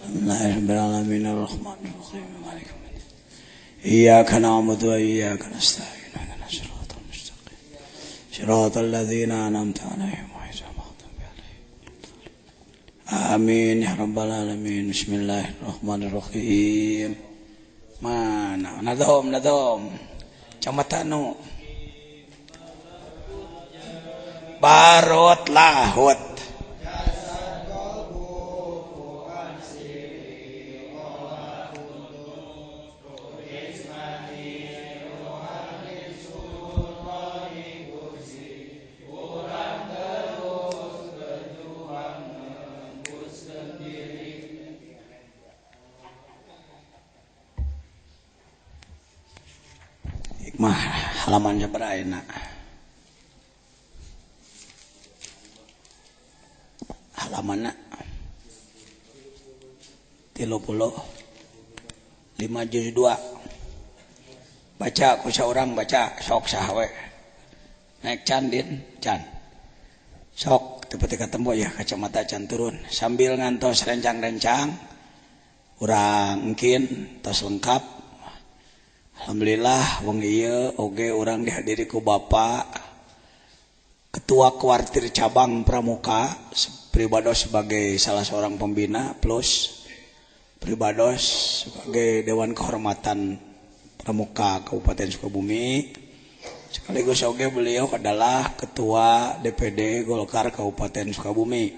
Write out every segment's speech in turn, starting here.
Alhamdulillahirrahmanirrahim ar-Rahmanir-Rahim Maliki yaumiddin. Iyyaka na'budu wa iyyaka nasta'in. Ihdinas siratal mustaqim. Siratal ladzina an'amta 'alaihim ghairil maghdubi 'alaihim. Amin ya rabbal alamin. Bismillahirrahmanirrahim. Mana nadom camatanu barot lahut mah halaman sabaraha halamanna 35 juz 2 baca ku saurang baca sok saha we naik can din can sok tepeuti katembo ya kacamata can turun sambil ngantos rencang-rencang urang engkin tos lengkap. Alhamdulillah wong ieu oge urang dihadiri ku Bapak Ketua Kuartir Cabang Pramuka Pribados sebagai salah seorang pembina plus Pribados sebagai Dewan Kehormatan Pramuka Kabupaten Sukabumi sekaligus oge beliau adalah Ketua DPD Golkar Kabupaten Sukabumi.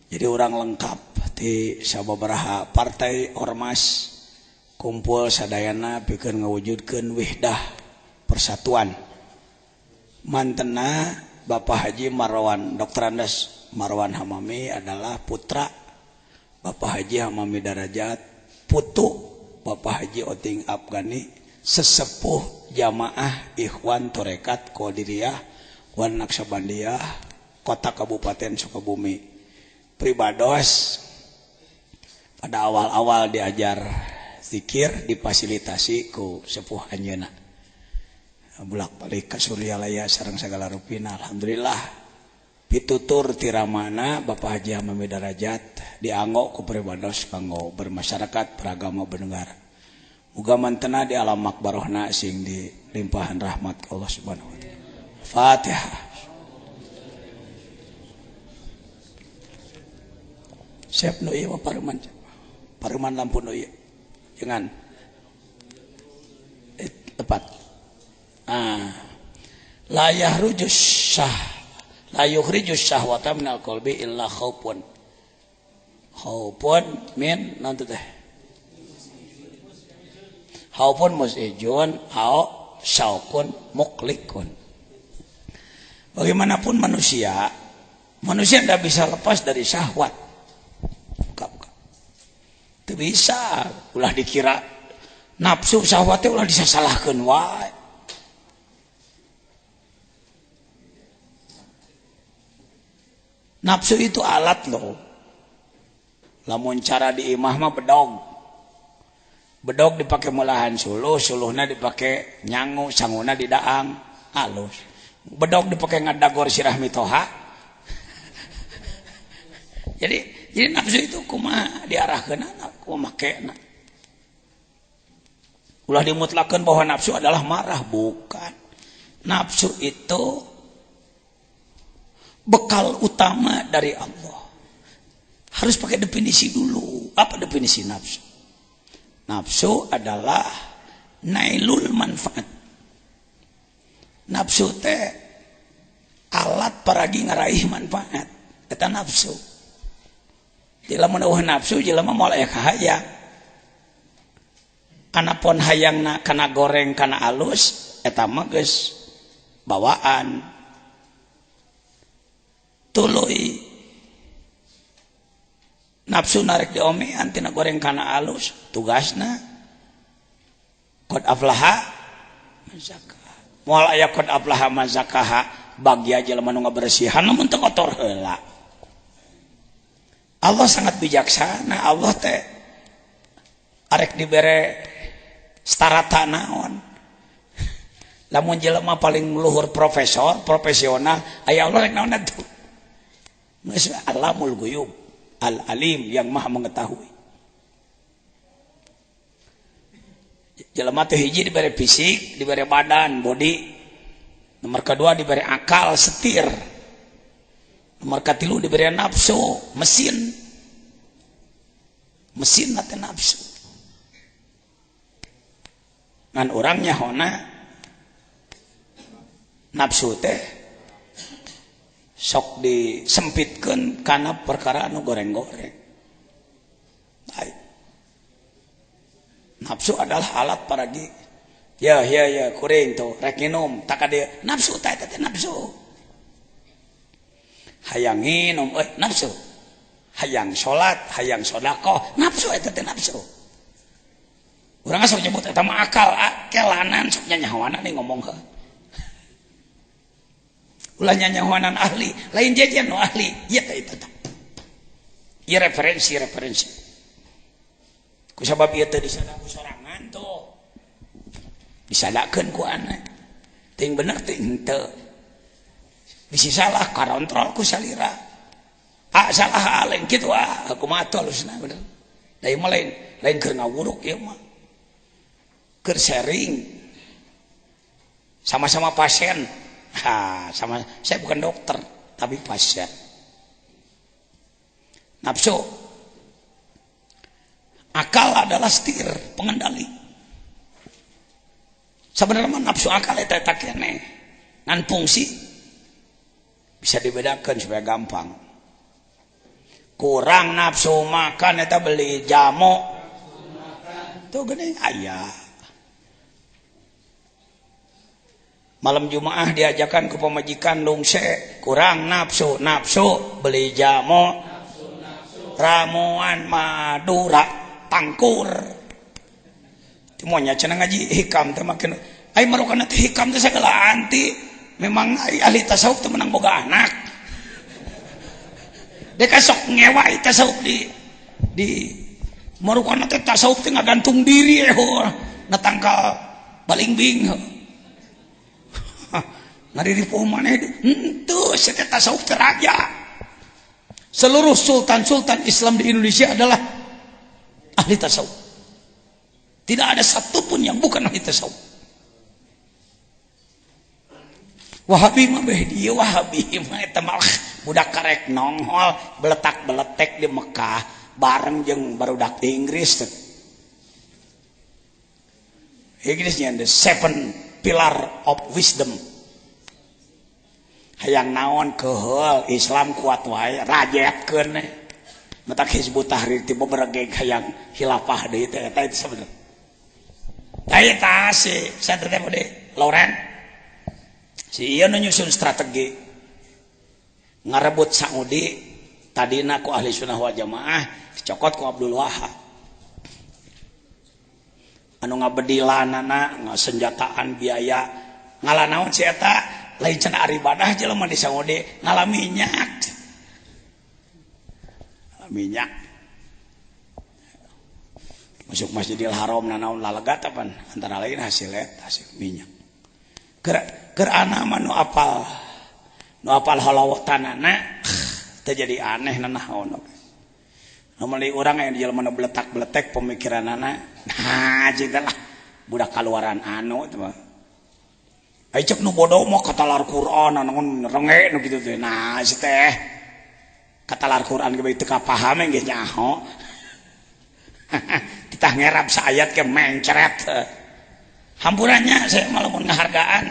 Jadi urang lengkap di sababaraha partai ormas kumpul sadayana pikeun ngawujudkeun wihdah persatuan. Mantena Bapak Haji Marwan Dr. Andes Marwan Hamami adalah putra Bapak Haji Hamami Darajat, putu Bapak Haji Oting Afgani, sesepuh jamaah Ikhwan Torekat Qadiriyah Wan Naksabandiyah Kota Kabupaten Sukabumi. Pribados pada awal-awal diajar zikir difasilitasi ku sepuh anjeunna. Bulak-balik ka Suryalaya sareng sagala rupina. Alhamdulillah pitutur tiramana Bapak Haji Hamami Darajat dianggo ku Pribados kanggo bermasyarakat beragama bernegara. Muga mantena di alam makbarohna sing dilimpahan rahmat Allah Subhanahu wa taala. Fatihah. Siap nu ieu pareman. Pareman lampu nu ieu. Jangan tepat. La yahrujus syahwata minal qalbi illa khaufun min nanti teh khaufun musijun au syauqun muqlikun. Bagaimanapun manusia tidak bisa lepas dari syahwat. Itu bisa ulah dikira nafsu syahwatnya ulah disasalahkeun wae. Nafsu itu alat loh. Lamun cara diimah mah bedog dipakai mulahan suluhna dipakai nyangu, sanguna didaang halus. Bedog dipakai ngadagor sirah mitoha. Jadi nafsu itu kumaha diarahkeun kumaha makena. Ulah dimutlakeun bahwa nafsu adalah marah, bukan. Nafsu itu bekal utama dari Allah. Harus pakai definisi dulu. Apa definisi nafsu? Nafsu adalah nailul manfaat. Nafsu teh alat paragi ngaraih manfaat. Eta nafsu. Jelema eueuh nafsu jelema moal aya kahayang. Anapun hayangna kana goreng kana alus eta mah geus bawaan. Tuluy nafsu narek diomean tina goreng kana alus tugasna qad aflaha mazakah. Moal aya qad aflaha mazakah bagya jelema nu ngabersihan namun teu kotor heula. Allah sangat bijaksana. Allah teh arek dibere starata naon. Lamun jelema paling luhur profesional, aya Allah rek naon atuh. Alamul ghuyub, al-alim yang maha mengetahui. jelema teh hiji diberi fisik, diberi badan, body. Nomor kedua diberi akal, setir. Nomor katilu diberi nafsu, mesin. Mesin nanti nafsu. Ngan orangnya hona nafsu teh sok disempitkeun kana perkara anu goreng-goreng. Baik. Nafsu adalah alat paragi. Ya, kuring tuh rek nginum tak ada nafsu teh nafsu. Hayang nginum nafsu. Hayang salat, hayang sedekah, nafsu eta teh nafsu. Urang sok nyebut eta mah akal, kelanan sok nyanyahoana nih ngomong heuh. Ulah nyanyahoanan ahli, lain jajan nu ahli, ieu teh eta teh. Ieu referensi. Ku sabab ieu teh disadaku sorangan tuh. Disadakeun ku anak. Ting bener ting henteu. Bisi salah karontrol ku salira. Salah lain kitu aku mah halusna bener. Da ieu mah lain keur ngawuruk ieu mah. Keur sharing. Sama-sama pasien. Sama saya bukan dokter tapi pasien. Nafsu. Akal adalah setir, pengendali. Sebenarnya nafsu akal eta keneh. Ngan fungsi bisa dibedakan supaya gampang. Kurang nafsu makan eta beli jamu. Tuh geuning aya. Malam Jumaah diajakan ke pemajikan lungse, kurang nafsu beli jamu, ramuan Madura, tangkur. Timonya cenah ngaji hikam teh makin ai marokana teh hikam teh sagala anti. Memang ahli tasawuf teh menang boga anak. Deka sok ngewa tasawuf di marokana teh tasawuf teh ngagantung diri na tangkal balingbing. Ngadiri poho maneh henteu saya tasawuf teraja. Seluruh sultan-sultan Islam di Indonesia adalah ahli tasawuf. Tidak ada satupun yang bukan ahli tasawuf. Wahabi mah beh dieu Wahabi mah eta mah budak karek nongol beletak-beletek di Mekah bareng jeung barudak di Inggris. Inggrisnya the seven pillar of wisdom. Hayang naon keheul Islam kuat wae rajetkeun matak Hizbut Tahrir tiba beregeg hayang khilafah deui teh eta itu sabenerna. Aya tah si santri teh mode Loren. Si ieu nu nyusun strategi ngarebut Saudi tadina ku ahli sunnah wal jamaah dicokot ku Abdul Wahab. Anu ngabedilanana ngasenjataan biaya ngalanaon si eta lain cenah ibadah jelema di Saudi ngalami minyak masuk Masjidil Haram nanaon lalegat apaan antara lain hasil minyak keur ana mah nu apal halawatanana teh jadi aneh nanaon nu meuli urang aya jelema nu beletak-beletek pemikiranana nah jitu lah budak kaluaran anu teh ai cek nu bodoh mah katalar Quran naon renge nu kitu teh. Nah, si teh katalar Quran ge teu kapaham ge nyaho. Ditah ngerap saayat ke mencret. Hampurannya saya malah mun ngahargaan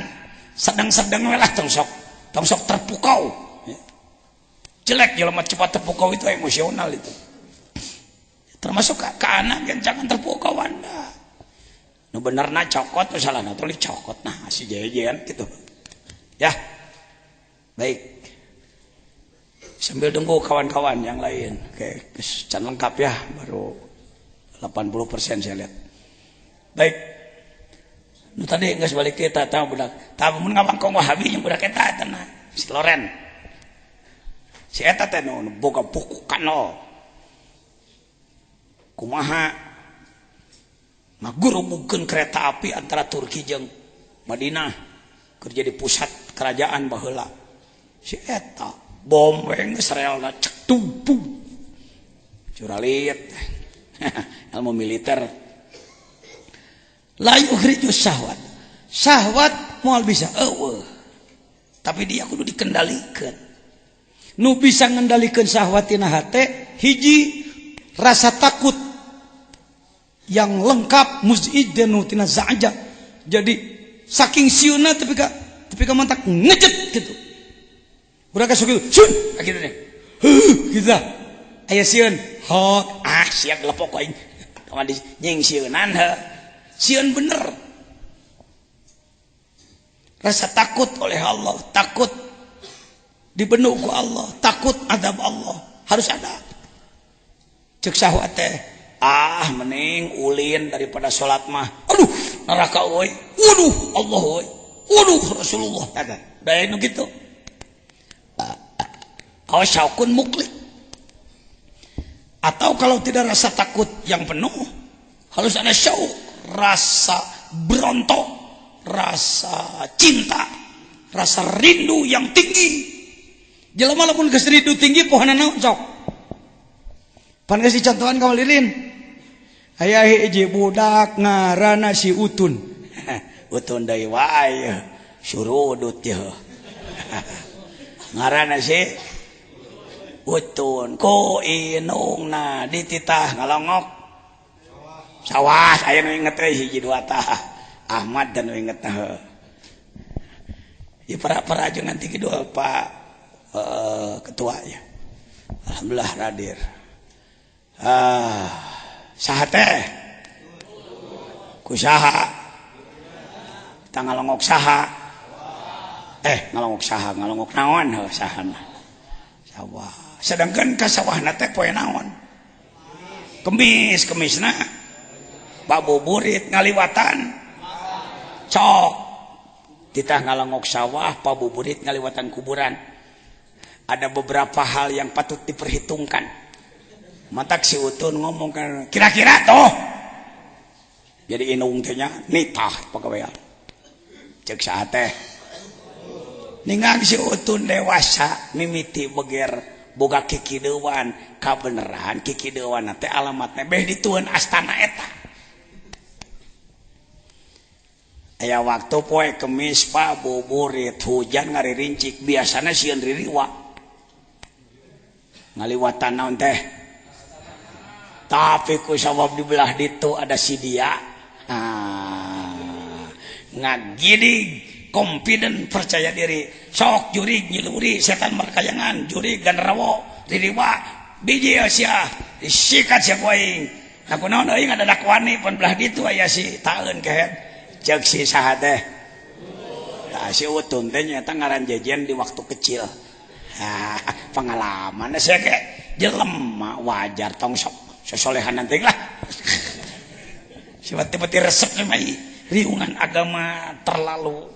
sedang-sedang we lah tong sok terpukau. Jelek jelema cepat terpukau itu emosional itu. Termasuk ke anak yang jangan terpukau Anda. Nu benerna cokot nu salahna teh cokot nah si jejean gitu. Ya. Baik. Sambil tunggu kawan-kawan yang lain. Oke, can lengkap ya baru 80% saya lihat. Baik. Nu tadi geus balik kita tah budak. Tah mun ngabangkong Wahabi jeung budak eta nah si Loren. Si eta teh nu boga buku kanol. Kumaha ngagurumukeun kereta api antara Turki jeung Madinah kerja di pusat kerajaan baheula. Si eta bom we geus relna cek tumpu. Curalit. Ilmu militer. La yukhriju syahwat. Syahwat moal bisa tapi dia kudu dikendalikan. Nu bisa ngendalikan syahwat tina hate hiji rasa takut yang lengkap muzid dan tina za'ja. Jadi saking siuna tapi ka mantak ngejet gitu. Budak sok gitu. Sun gitu deh. Gitu. Aya sieun hok siap lepok aing. Kamari nyeng sieunan sieun bener. Rasa takut oleh Allah, takut dibenuh ku Allah, takut adab Allah, harus ada. Cek syahwat teh, mending ulin daripada sholat mah. Aduh, neraka euy. Waduh, Allah euy. Waduh, Rasulullah. Daya nu kitu. Syaukun muklik. Atau kalau tidak rasa takut yang penuh, harus ada syauk, rasa berontok, rasa cinta, rasa rindu yang tinggi. Jelema lamun geus rindu tinggi pohonna naon sok? Pan geus dicontohan ka lirin. Aya hiji budak ngaranna si Utun. Utun deui wae surudut teh. Ngaranna si Utun ku inungna dititah ngalongok sawah. Aya nu inget euy hiji dua tah Ahmad dan nu inget tah. Ieu para aja nanti kedua Pak ketuanya. Alhamdulillah hadir. Saha teh? Kusaha? Kita ngalongok saha? Ngalongok saha, ngalongok naon sahana? Sawah. Sedangkan ka sawahna teh poe naon? Kemisna babuburit ngaliwatan cok. Kita ngalongok sawah, pabuburit ngaliwatan kuburan. Ada beberapa hal yang patut diperhitungkan. Matak si Utun ngomong kan, kira-kira toh. Jadi inung teh nya nitah pagawean. Cek saha teh. Ningang si Utun dewasa mimiti beger boga kikideuan kabeneran kikideuan teh alamatna beh ditueun astana eta. Aya waktu poe Kemis Pak buburit hujan ngaririncik biasana sieun ririwa. Ngaliwatan naon teh? Tapi ku sabab di belah ditu ada si dia. Ngagidig, confident, percaya diri. Sok jurig nyiluri setan markayangan, jurig ganrawo, ririwa, biji sia, sikat sia kuaing. Nah kunaon euy ngadadak wani pun belah ditu aya si taeun kehead. Cek si saha teh. Tah si Utun teh nyata ngaran jejen di waktu kecil. Pengalaman saya kayak jelema wajar tong sok sosolehan nanti lah. Tiba-tiba resep mah riungan agama terlalu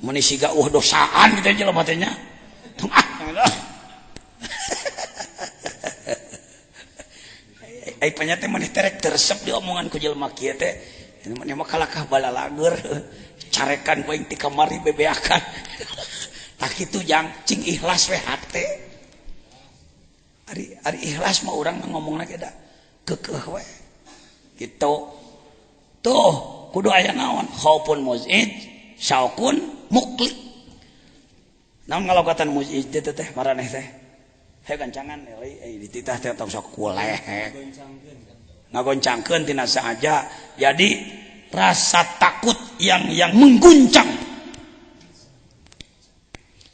menisiga dosaan gitu jelema teh nya. Tong ai panyate maneh terek resep diomongan ku jelema kieu teh. Ini mah kalakah balalager carekan poing ti kamari bebeakan. Tak kitu jang cing ikhlas we hate. Ari ikhlas mah urang ngomongna ge da keukeuh we. Kitu. Tuh kudu aya naon? Khaufun muzid, syaukun mukli. Naon ngalogatan muzid teh teh maraneh teh? He gancangan euy dititah teh tong sok kuleh. Ngagoncangkeun tina saja. Jadi rasa takut yang mengguncang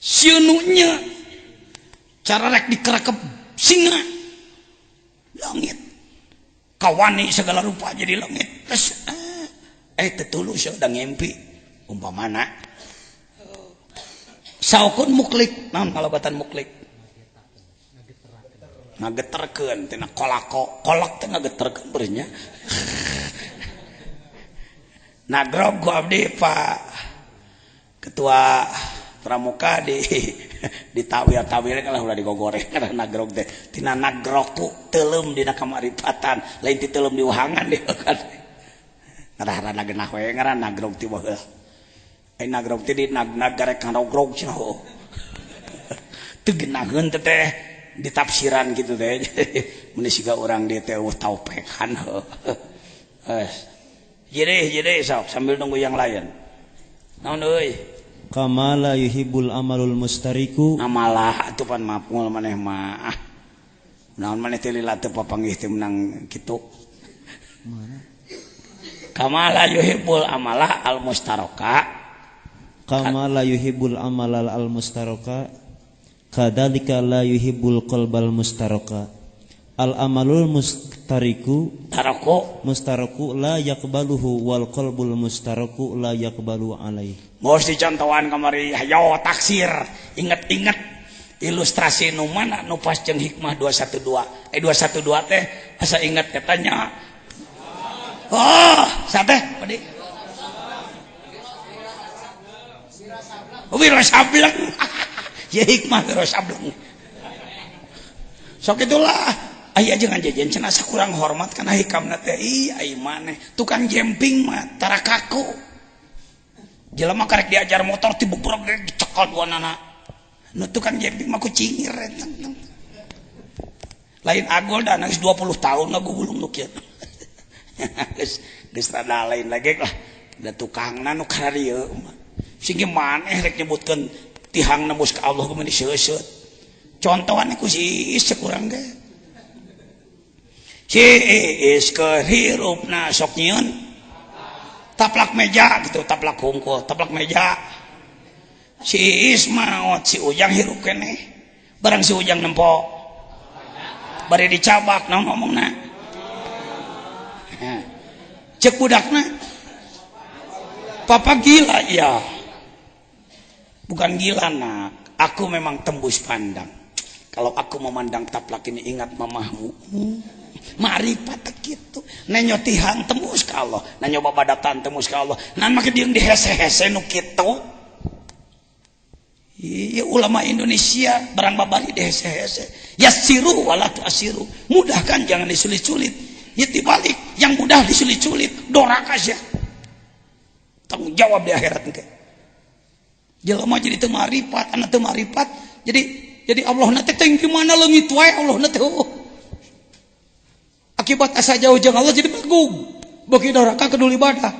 sieununya cara rek dikerekep singa langit kawani segala rupa jadi langit terus tetulus udah ngimpi umpamana saukun muklik naon kalobatan muklik ngageterkeun tina kolak teh ngageterkeun beurnya nagrog ku abdi Pak Ketua Pramuka di tawir-tawir lah udah digogoreng karena nagrog teh tina nagrogku teuleum dina kamaripatan lain ti teuleum di wahangan deh kan ngarana genah we ngaran nagrog ti baheula ai nagrog ti di nagara kanogrog cenah teu geunaheun teh ditafsiran gitu teh mun siga urang di teh taupekan Jadi sok sambil nunggu yang lain. Naon euy? Kama la yuhibbul amalul mustariku. Amalah atuh pan maf'ul maneh mah. Naon maneh teh lila teu papanggih teh menang kitu. Mana? Kama la yuhibbul amalah al mustaraka. Kama la yuhibbul amalal al mustaraka. Kadzalika la yuhibbul qalbal mustaraka. Al amalul mustariku mustaraku la yaqbaluhu wal qalbul mustaraku la yaqbalu alaih. Bos dicontohan kamari hayo taksir. Ingat-ingat ilustrasi nu mana nu pas jeung hikmah 212. 212 teh asa ingat katanya. Oh, sateh padi. Wira sableng. Ya hikmah wira sableng. Sok itulah aya jangan jajan cenah kurang hormat kana hikamna teh ai maneh tukang jemping mah tara kaku jelema karek diajar motor ti bubrok dicekal duanana nu tukang jemping mah ku cingir lain agol da geus 20 tahun ngagugulung nu kieu geus rada lain lagi lah da tukangna nu kararieu mah sing maneh rek nyebutkeun tihang nembus ka Allah kumaha diseuseut contohan ku si sekurang ge si ke hirupna sok nyieun taplak meja gitu taplak hungkul taplak meja si maot si ujang hirup keneh barang si ujang nempo bari dicabak naon ngomongna cek budakna papa gila ya bukan gila nak aku memang tembus pandang kalau aku memandang taplak ini ingat mamahmu marifat gitu nanyo tihang tembus ka Allah nanyo babadatan tembus ka Allah nan make dieu dihese-hese nu kitu ieu ulama Indonesia barang babari dihese-hese yassiru wala tu'siru mudahkan jangan disulit-sulit ya dibalik yang mudah disulit-sulit doraka aja tanggung jawab di akhirat engke jelema jadi teu marifat anu teu marifat jadi Allah na teh teu gimana leungit wae Allah na teh akibat asa jauh jeung Allah jadi bagung beki doraka kedul ibadah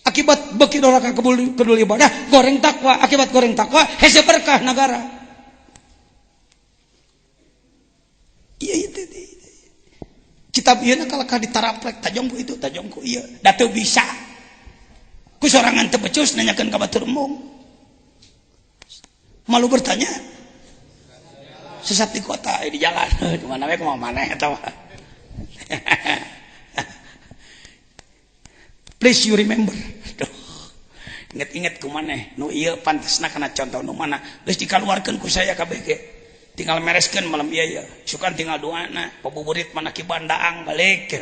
akibat beki doraka kedul ibadah goreng takwa akibat goreng takwa hese berkah negara iya itu kitab ieu na kalakah ditaraplek tajongku itu tajongku ieu da teu bisa ku sorangan teu becus nanyakeun ka batur embung malu bertanya sesat di kota di jalan di mana we kumaha maneh eta mah please you remember inget-inget kumaneh nu ieu pantesna kana contoh nu mana geus dikaluarkeun ku saya kabeh ge tinggal mereskeun malam ieu sukan tinggal doana pabuburit mana ki bandaang balik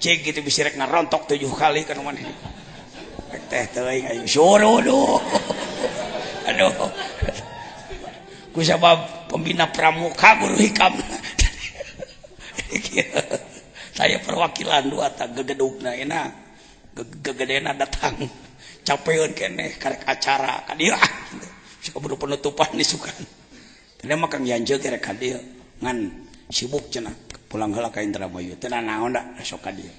cek gitu bisa rek ngarontok 7 kali kana maneh teh teuing ayo suruh aduh ku sabab pembina pramuka guru hikam saya perwakilan dua tak gegedugna enak gegedena datang capeun keneh karek acara ka dieu suka buru penutupan disukan tadi mah Kang Yanjeul teh rek ka dieu ngan sibuk cenah pulang heula ka Indramayu teh naon da sok ka dieu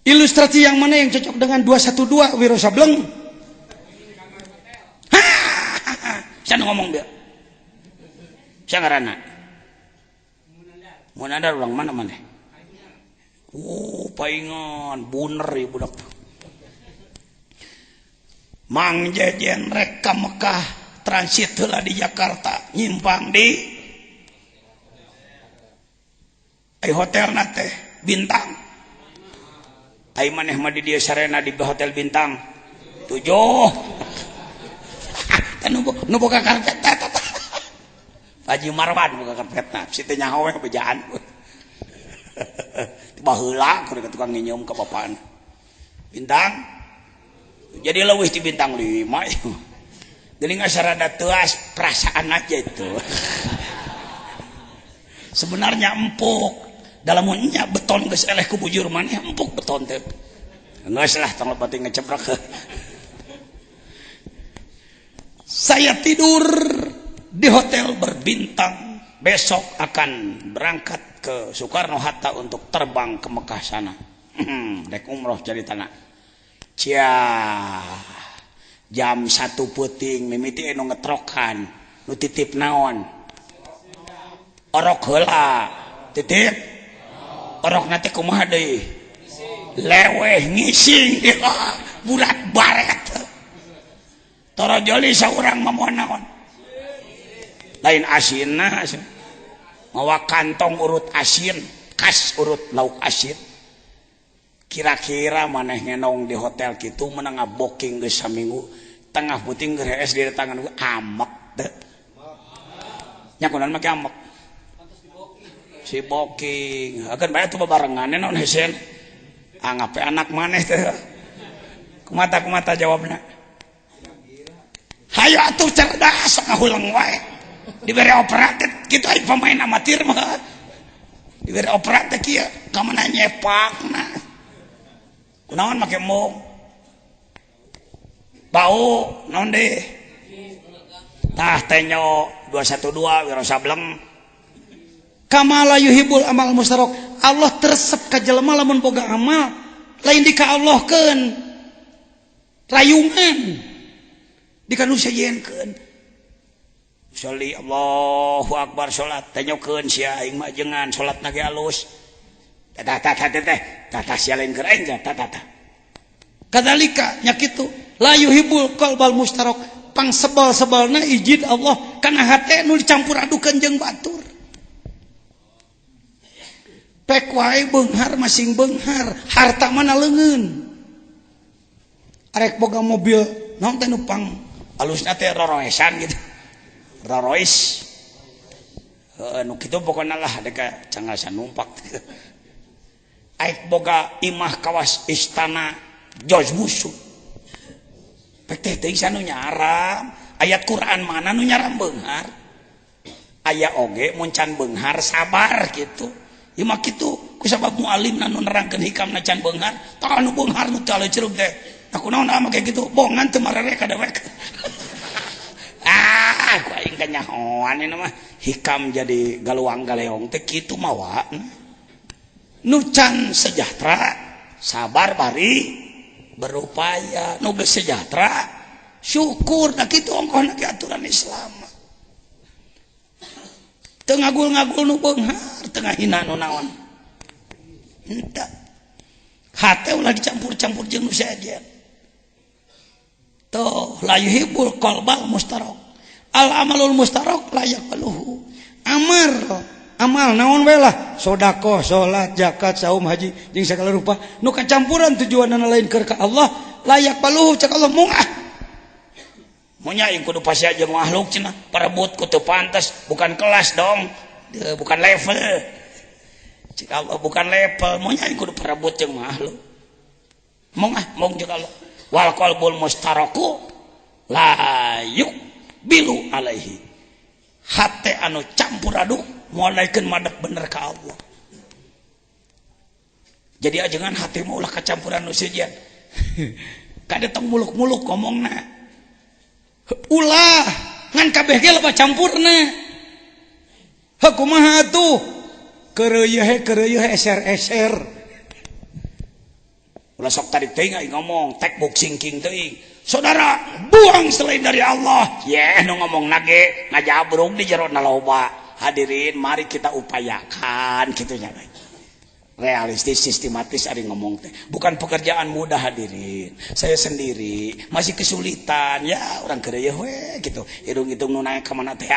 ilustrasi yang mana yang cocok dengan 212 Wiro Sableng saya ngomong dia saya ngarana Munandar ulang mana paingan buner ya budak Mang Jejen rek ka Mekah transit heula di Jakarta nyimpang di hotel nate bintang ai maneh mah di dieu sarena di hotel bintang 7 nu boga karpet Haji Marwan boga karpetna si teh nyaho we bejaan tiba heula ku tukang nginyeum ka bapana bintang jadi leuwih ti bintang 5 jadi ngasarada teuas perasaan aja itu sebenarnya empuk dalam munnya beton geus eleh ku bujur maneh empuk beton teh geus lah tong lebati ngeceprek saya tidur di hotel berbintang besok akan berangkat ke Soekarno-Hatta untuk terbang ke Mekah sana. Rek umroh jadi tanah. Cia jam 1 peuting mimiti anu ngetrokan nu titip naon orok heula titip orok nanti kumaha deui leweh ngising bulat baret torojoli saurang mamoan naon lain asinna mawa kantong urut asin kas urut lauk asin. Kira-kira maneh ngenong di hotel kitu menang booking geus saminggu tengah puting geus di tangan gue amek teh nya kunaon make amek si booking akan bae tuh barengan naon hesen angape anak maneh teh kumata jawabna hayu atuh cerdas ngahulang wae dibere operatif kitu aya pemain amatir mah dibere operatif kieu ka mana nyepakna kunaon make mung bau naon deh tah tenyo 212 wiro sableng kamala yuhibul amal mustarok Allah tersep ka jelema lamun boga amal lain di ka Allah keun rayungan di ka nu sajenkeun sholli Allahu akbar salat tenyokeun sia aing mah jengan salatna ge alus tata sialain keren tata kadalika nya kitu la yuhibbul qalbal mustarok pang sebal-sebalna izin Allah kana hate nu dicampur adukeun jeung batur pek wae beunghar masing beunghar harta mana leungeun arek boga mobil naon teh nu pang alusna teh roroesan gitu rorois nu kitu pokona lah deka cangal numpak aik boga imah kawas istana George Bush pek teh teuing sanu nyaram ayat Quran mana nu nyaram beunghar aya oge mun can beunghar sabar kitu ieu mah kitu ku sabab mualimna nu nerangkeun hikamna can beunghar tah anu beunghar nu teu cerug teh nah kunaon ama kayak gitu bongan teu marere ka dewek ku aing ka nyahoan ini mah hikam jadi galuang galeong teh kitu mawa nu can sejahtera sabar bari berupaya nu geus sejahtera syukur da kitu ongkohna ge aturan Islam teu ngagul-ngagul nu beunghar teu ngahina nu naon henteu hate ulah dicampur-campur jeung nu saejen tuh la yuhibbul qalbal mustarok al amalul mustarok la yaqbaluhu amal naon we lah sedekah salat zakat saum haji jeung sagala rupa nu kacampuran tujuanna lain keur ka Allah layak baluhu cek Allah mungah monya ing kudu pasya jeung makhluk cenah parebut ku teu pantes bukan kelas dong bukan level cek Allah bukan level monya ing kudu parebut jeung makhluk mungah mung cek Allah wal qalbul mustaraku la yuqbilu alaihi hate anu campur aduk mualaikeun madep bener ka Allah jadi ajengan hati mah ulah kacampuran nu sejen kada tong muluk-muluk ngomongna ulah ngan kabeh ge loba campurna kumaha atuh keureuy eser-eser ulah sok tarik teuing aing ngomong tek boxing king teuing saudara buang selain dari Allah nu ngomong nage ngajabrug di jero na loba hadirin mari kita upayakan gitunya realistis sistematis ari ngomong teh bukan pekerjaan mudah hadirin saya sendiri masih kesulitan ya orang keureuy we gitu hidung-hidung nu naek ka mana teh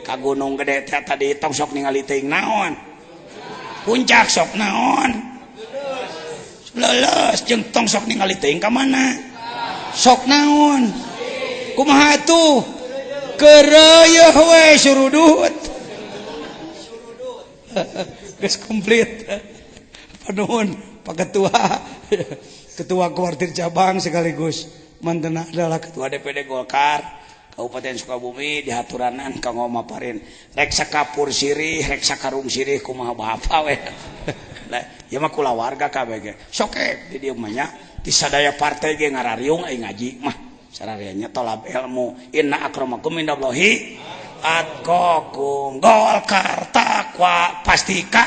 ka gunung gede teh tadi tong sok ningali teuing naon puncak sok naon leles jeung tong sok ningali teuing ka mana sok naon kumaha atuh keureuy we surudut geus komplit panuhun Pak Ketua Kuartir Cabang sekaligus mantenna adalah Ketua DPD Golkar Kabupaten Sukabumi dihaturanan kanggo maparin rek sakapur sirih rek sakarung sirih kumaha bapa we lah ieu mah kulawarga kabeh ge sok di dieu mah nya ti sadaya partai ge ngarariung aing ngaji mah sararianya tolab ilmu inna akramakum indallahi atqakum Golkar tak takwa pastika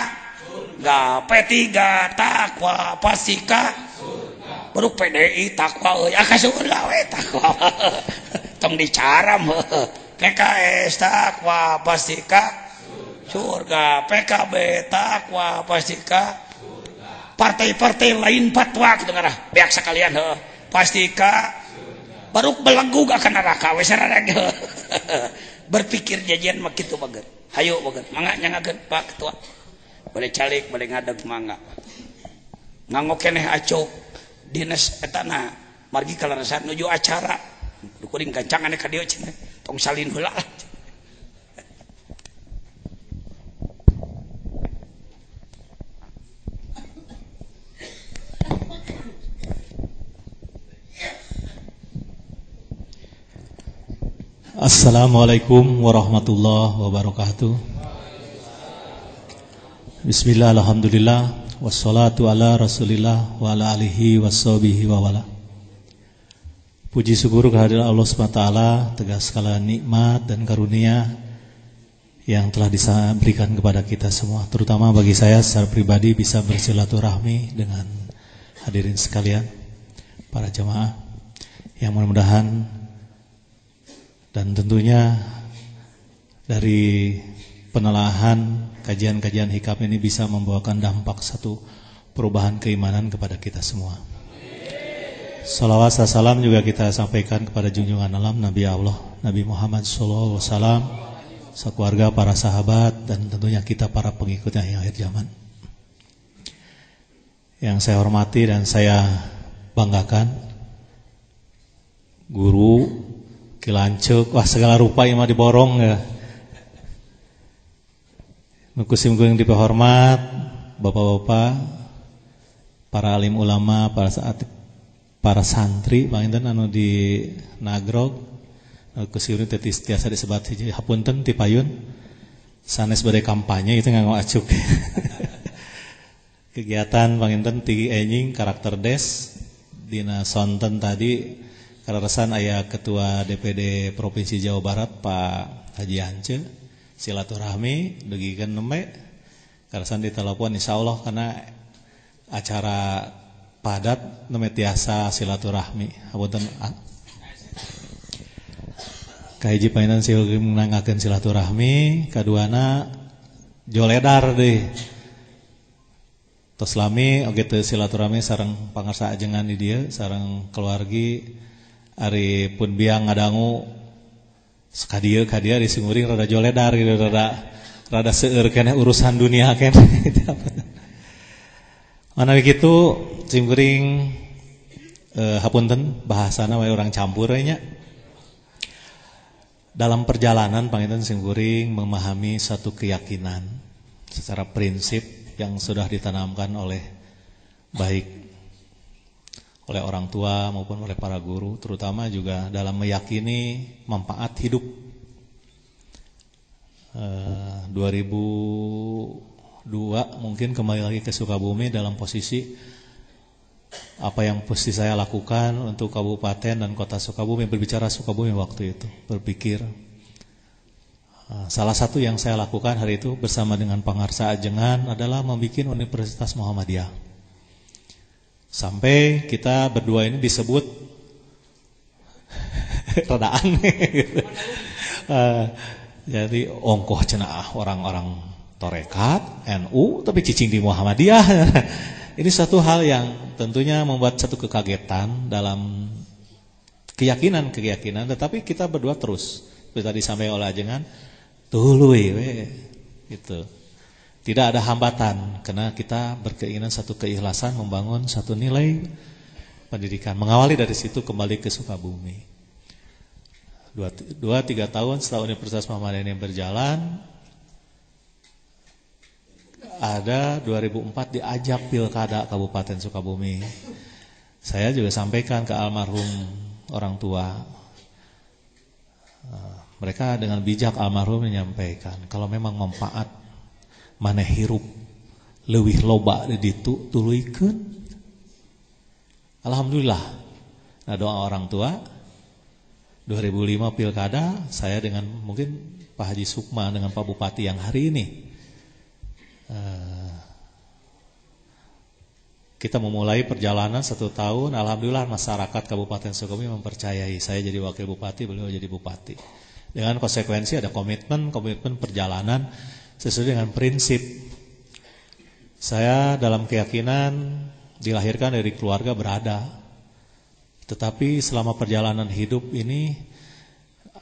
gape 3 takwa pastika baru PDI takwa euy akasurna we takwa tong dicaram PKS takwa pastika surga PKB takwa pastika partai-partai lain fatwa gitu ngarah beak sekalian pastika baru belenggu akan neraka we sararege berpikir jajian mah kitu bager hayu bager mangga nyangakeun Pak Ketua boleh calik boleh ngadeg mangga nganggo keneh acuk dinas etana margi kalarasan nuju acara kuring gancangan ka dieu cenah tong salin heula. Assalamualaikum warahmatullahi wabarakatuh. Bismillah, alhamdulillah, wassalatu ala rasulillah wa ala alihi wassabihi wa wala. Puji syukur kehadirat Allah SWT, tegas segala nikmat dan karunia yang telah diberikan kepada kita semua. Terutama bagi saya secara pribadi bisa bersilaturahmi dengan hadirin sekalian, para jamaah yang mudah-mudahan dan tentunya dari penelahan kajian-kajian hikam ini bisa membawakan dampak satu perubahan keimanan kepada kita semua. Salawat dan salam juga kita sampaikan kepada junjungan alam Nabi Allah Nabi Muhammad SAW, sekeluarga, para sahabat, dan tentunya kita para pengikutnya yang akhir zaman. Yang saya hormati dan saya banggakan, guru Kilancuk, wah segala rupa yang mah diborong ya. Nukusim kuing dipehormat, bapak-bapak, para alim ulama, para santri, panginten anu di Nagrog, nukusim teh tiasa disebat hiji hapunten ti payun, sanes bade kampanye itu nganggo acuk. Kegiatan panginten ti enjing karakter des dina sonten tadi. Kararasan aya Ketua DPD Provinsi Jawa Barat Pak Haji Hance silaturahmi dugikeun nembe kararasan ditelepon insyaallah karena acara padat nembe tiasa silaturahmi hapunten kahiji paenan silih menangakeun silaturahmi kaduana joledar deui tos lami oge teu silaturahmi sareng pangarsa ajengan di dieu sareng keluargi ari pun biang ngadangu sakadieu kadia di singuring rada joledar gitu rada seueur keneh urusan dunia keneh manawi kitu simkuring hapunten bahasana we urang campur we nya dalam perjalanan panginten simkuring memahami satu keyakinan secara prinsip yang sudah ditanamkan oleh baik oleh orang tua maupun oleh para guru, terutama juga dalam meyakini manfaat hidup. 2002 mungkin kembali lagi ke Sukabumi dalam posisi apa yang mesti saya lakukan untuk Kabupaten dan Kota Sukabumi, berbicara Sukabumi waktu itu, berpikir. Salah satu yang saya lakukan hari itu bersama dengan Pangarsa Ajengan adalah membuat Universitas Muhammadiyah. Sampai kita berdua ini disebut rada aneh gitu. Jadi ongkoh cenah orang-orang Torekat, NU, tapi cicing di Muhammadiyah. Ini satu hal yang tentunya membuat satu kekagetan dalam keyakinan, tetapi kita berdua terus. Seperti tadi disampaikan oleh Ajengan, tuluy we gitu. Tidak ada hambatan karena kita berkeinginan satu keikhlasan membangun satu nilai pendidikan. Mengawali dari situ kembali ke Sukabumi. 2-3 tahun setelah Universitas Muhammadiyah ini berjalan, ada 2004 diajak pilkada Kabupaten Sukabumi. Saya juga sampaikan ke almarhum orang tua. Mereka dengan bijak almarhum menyampaikan kalau memang manfaat maneh hirup leuwih loba di ditu tuluykeun. Alhamdulillah. Nah, doa orang tua 2005 pilkada saya dengan mungkin Pak Haji Sukma dengan Pak Bupati yang hari ini Kita memulai perjalanan 1 tahun, alhamdulillah masyarakat Kabupaten Sukabumi mempercayai saya jadi wakil bupati, beliau jadi bupati. Dengan konsekuensi ada komitmen perjalanan sesuai dengan prinsip. Saya dalam keyakinan dilahirkan dari keluarga berada. Tetapi selama perjalanan hidup ini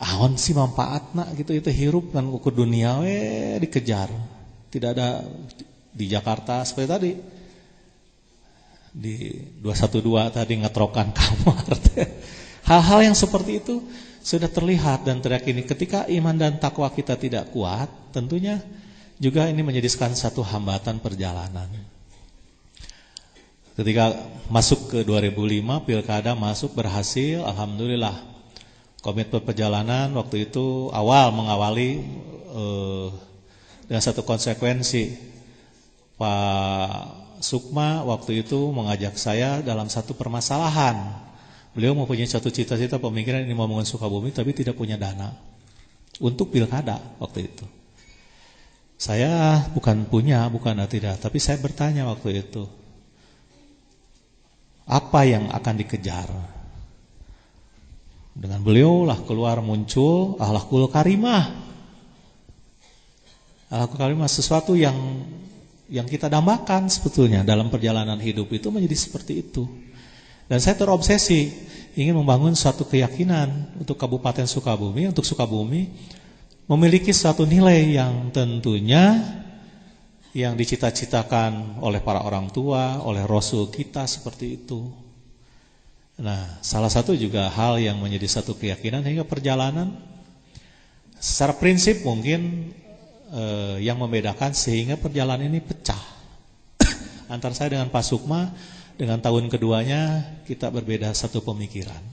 ahon sih manfaatna gitu, itu hirup kan ukur dunia dikejar. Tidak ada di Jakarta seperti tadi. Di 212 tadi ngetrokan kamar. Hal-hal yang seperti itu sudah terlihat dan teryakini. Ketika iman dan takwa kita tidak kuat, tentunya juga ini menjadikan satu hambatan perjalanan. Ketika masuk ke 2005, pilkada masuk berhasil, alhamdulillah. Komitmen perjalanan waktu itu mengawali dengan satu konsekuensi. Pak Sukma waktu itu mengajak saya dalam satu permasalahan. Beliau mempunyai satu cita-cita pemikiran ini mau membangun Sukabumi tapi tidak punya dana untuk pilkada waktu itu. Saya bukan tidak, tapi saya bertanya waktu itu, apa yang akan dikejar? Dengan beliau lah keluar muncul akhlakul karimah. Akhlakul karimah sesuatu yang kita dambakan sebetulnya dalam perjalanan hidup itu menjadi seperti itu. Dan saya terobsesi ingin membangun suatu keyakinan untuk Kabupaten Sukabumi, untuk Sukabumi memiliki suatu nilai yang tentunya yang dicita-citakan oleh para orang tua, oleh Rasul kita seperti itu. Nah, salah satu juga hal yang menjadi satu keyakinan hingga perjalanan secara prinsip mungkin yang membedakan sehingga perjalanan ini pecah antara saya dengan Pak Sukma. Dengan tahun keduanya kita berbeda satu pemikiran.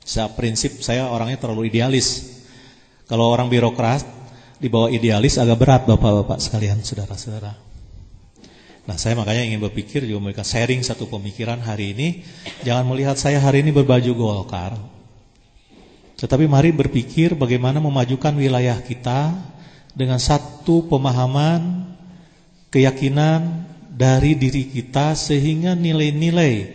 Secara prinsip saya orangnya terlalu idealis. Kalau orang birokrat dibawa idealis agak berat bapak-bapak sekalian, saudara-saudara. Nah, saya makanya ingin berpikir juga memberikan sharing satu pemikiran hari ini. Jangan melihat saya hari ini berbaju Golkar, tetapi mari berpikir bagaimana memajukan wilayah kita dengan satu pemahaman, keyakinan dari diri kita, sehingga nilai-nilai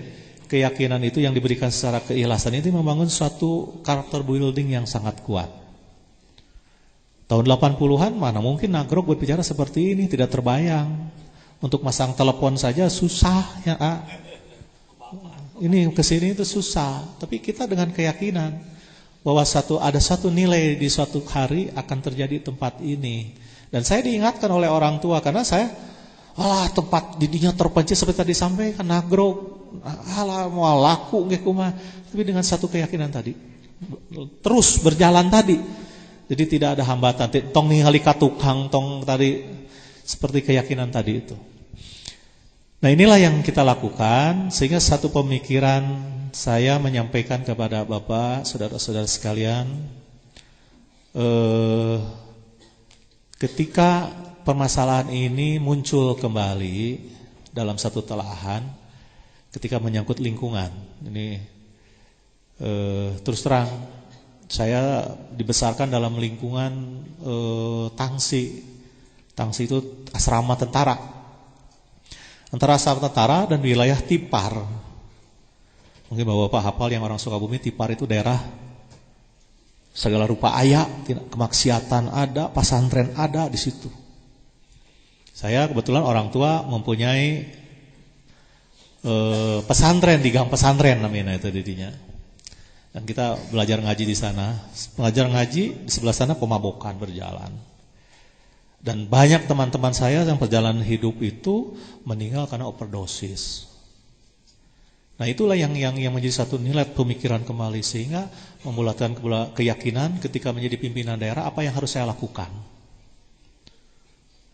keyakinan itu yang diberikan secara keikhlasan itu membangun suatu karakter building yang sangat kuat. Tahun 80-an mana mungkin Nagrog berbicara seperti ini, tidak terbayang. Untuk masang telepon saja susah ya. Ini kesini itu susah, tapi kita dengan keyakinan bahwa ada satu nilai di suatu hari akan terjadi tempat ini. Dan saya diingatkan oleh orang tua karena saya tempat didinya terpencil seperti tadi sampaikan Nagrog, mau laku nggih kumaha, tapi dengan satu keyakinan tadi terus berjalan tadi. Jadi tidak ada hambatan, tong ningali ka tukang tong tadi seperti keyakinan tadi itu. Nah, inilah yang kita lakukan sehingga satu pemikiran saya menyampaikan kepada Bapak, saudara-saudara sekalian, ketika permasalahan ini muncul kembali dalam satu telahan ketika menyangkut lingkungan. Ini terus terang saya dibesarkan dalam lingkungan Tangsi. Tangsi itu asrama tentara. Antara asrama tentara dan wilayah Tipar. Mungkin Bapak hafal yang orang Sukabumi, Tipar itu daerah segala rupa kemaksiatan ada, pesantren ada di situ. Saya kebetulan orang tua mempunyai pesantren di gang pesantren namanya itu didinya. Dan kita belajar ngaji di sana. Belajar ngaji di sebelah sana pemabokan berjalan. Dan banyak teman-teman saya yang perjalanan hidup itu meninggal karena overdosis. Nah, itulah yang menjadi satu nilai pemikiran kembali sehingga membulatkan keyakinan ketika menjadi pimpinan daerah apa yang harus saya lakukan.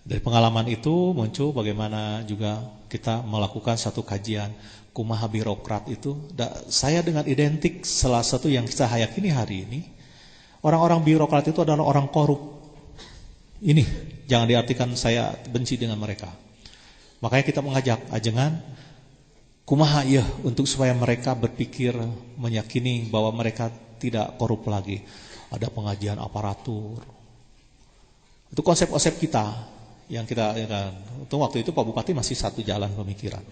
Dari pengalaman itu muncul bagaimana juga kita melakukan satu kajian kumaha birokrat itu. Saya dengan identik salah satu yang saya yakini hari ini, orang-orang birokrat itu adalah orang korup. Ini jangan diartikan saya benci dengan mereka. Makanya kita mengajak ajengan kumaha ya untuk supaya mereka berpikir meyakini bahwa mereka tidak korup lagi. Ada pengajian aparatur. Itu konsep-konsep kita yang kita ya kan. Untuk waktu itu Pak Bupati masih satu jalan pemikiran.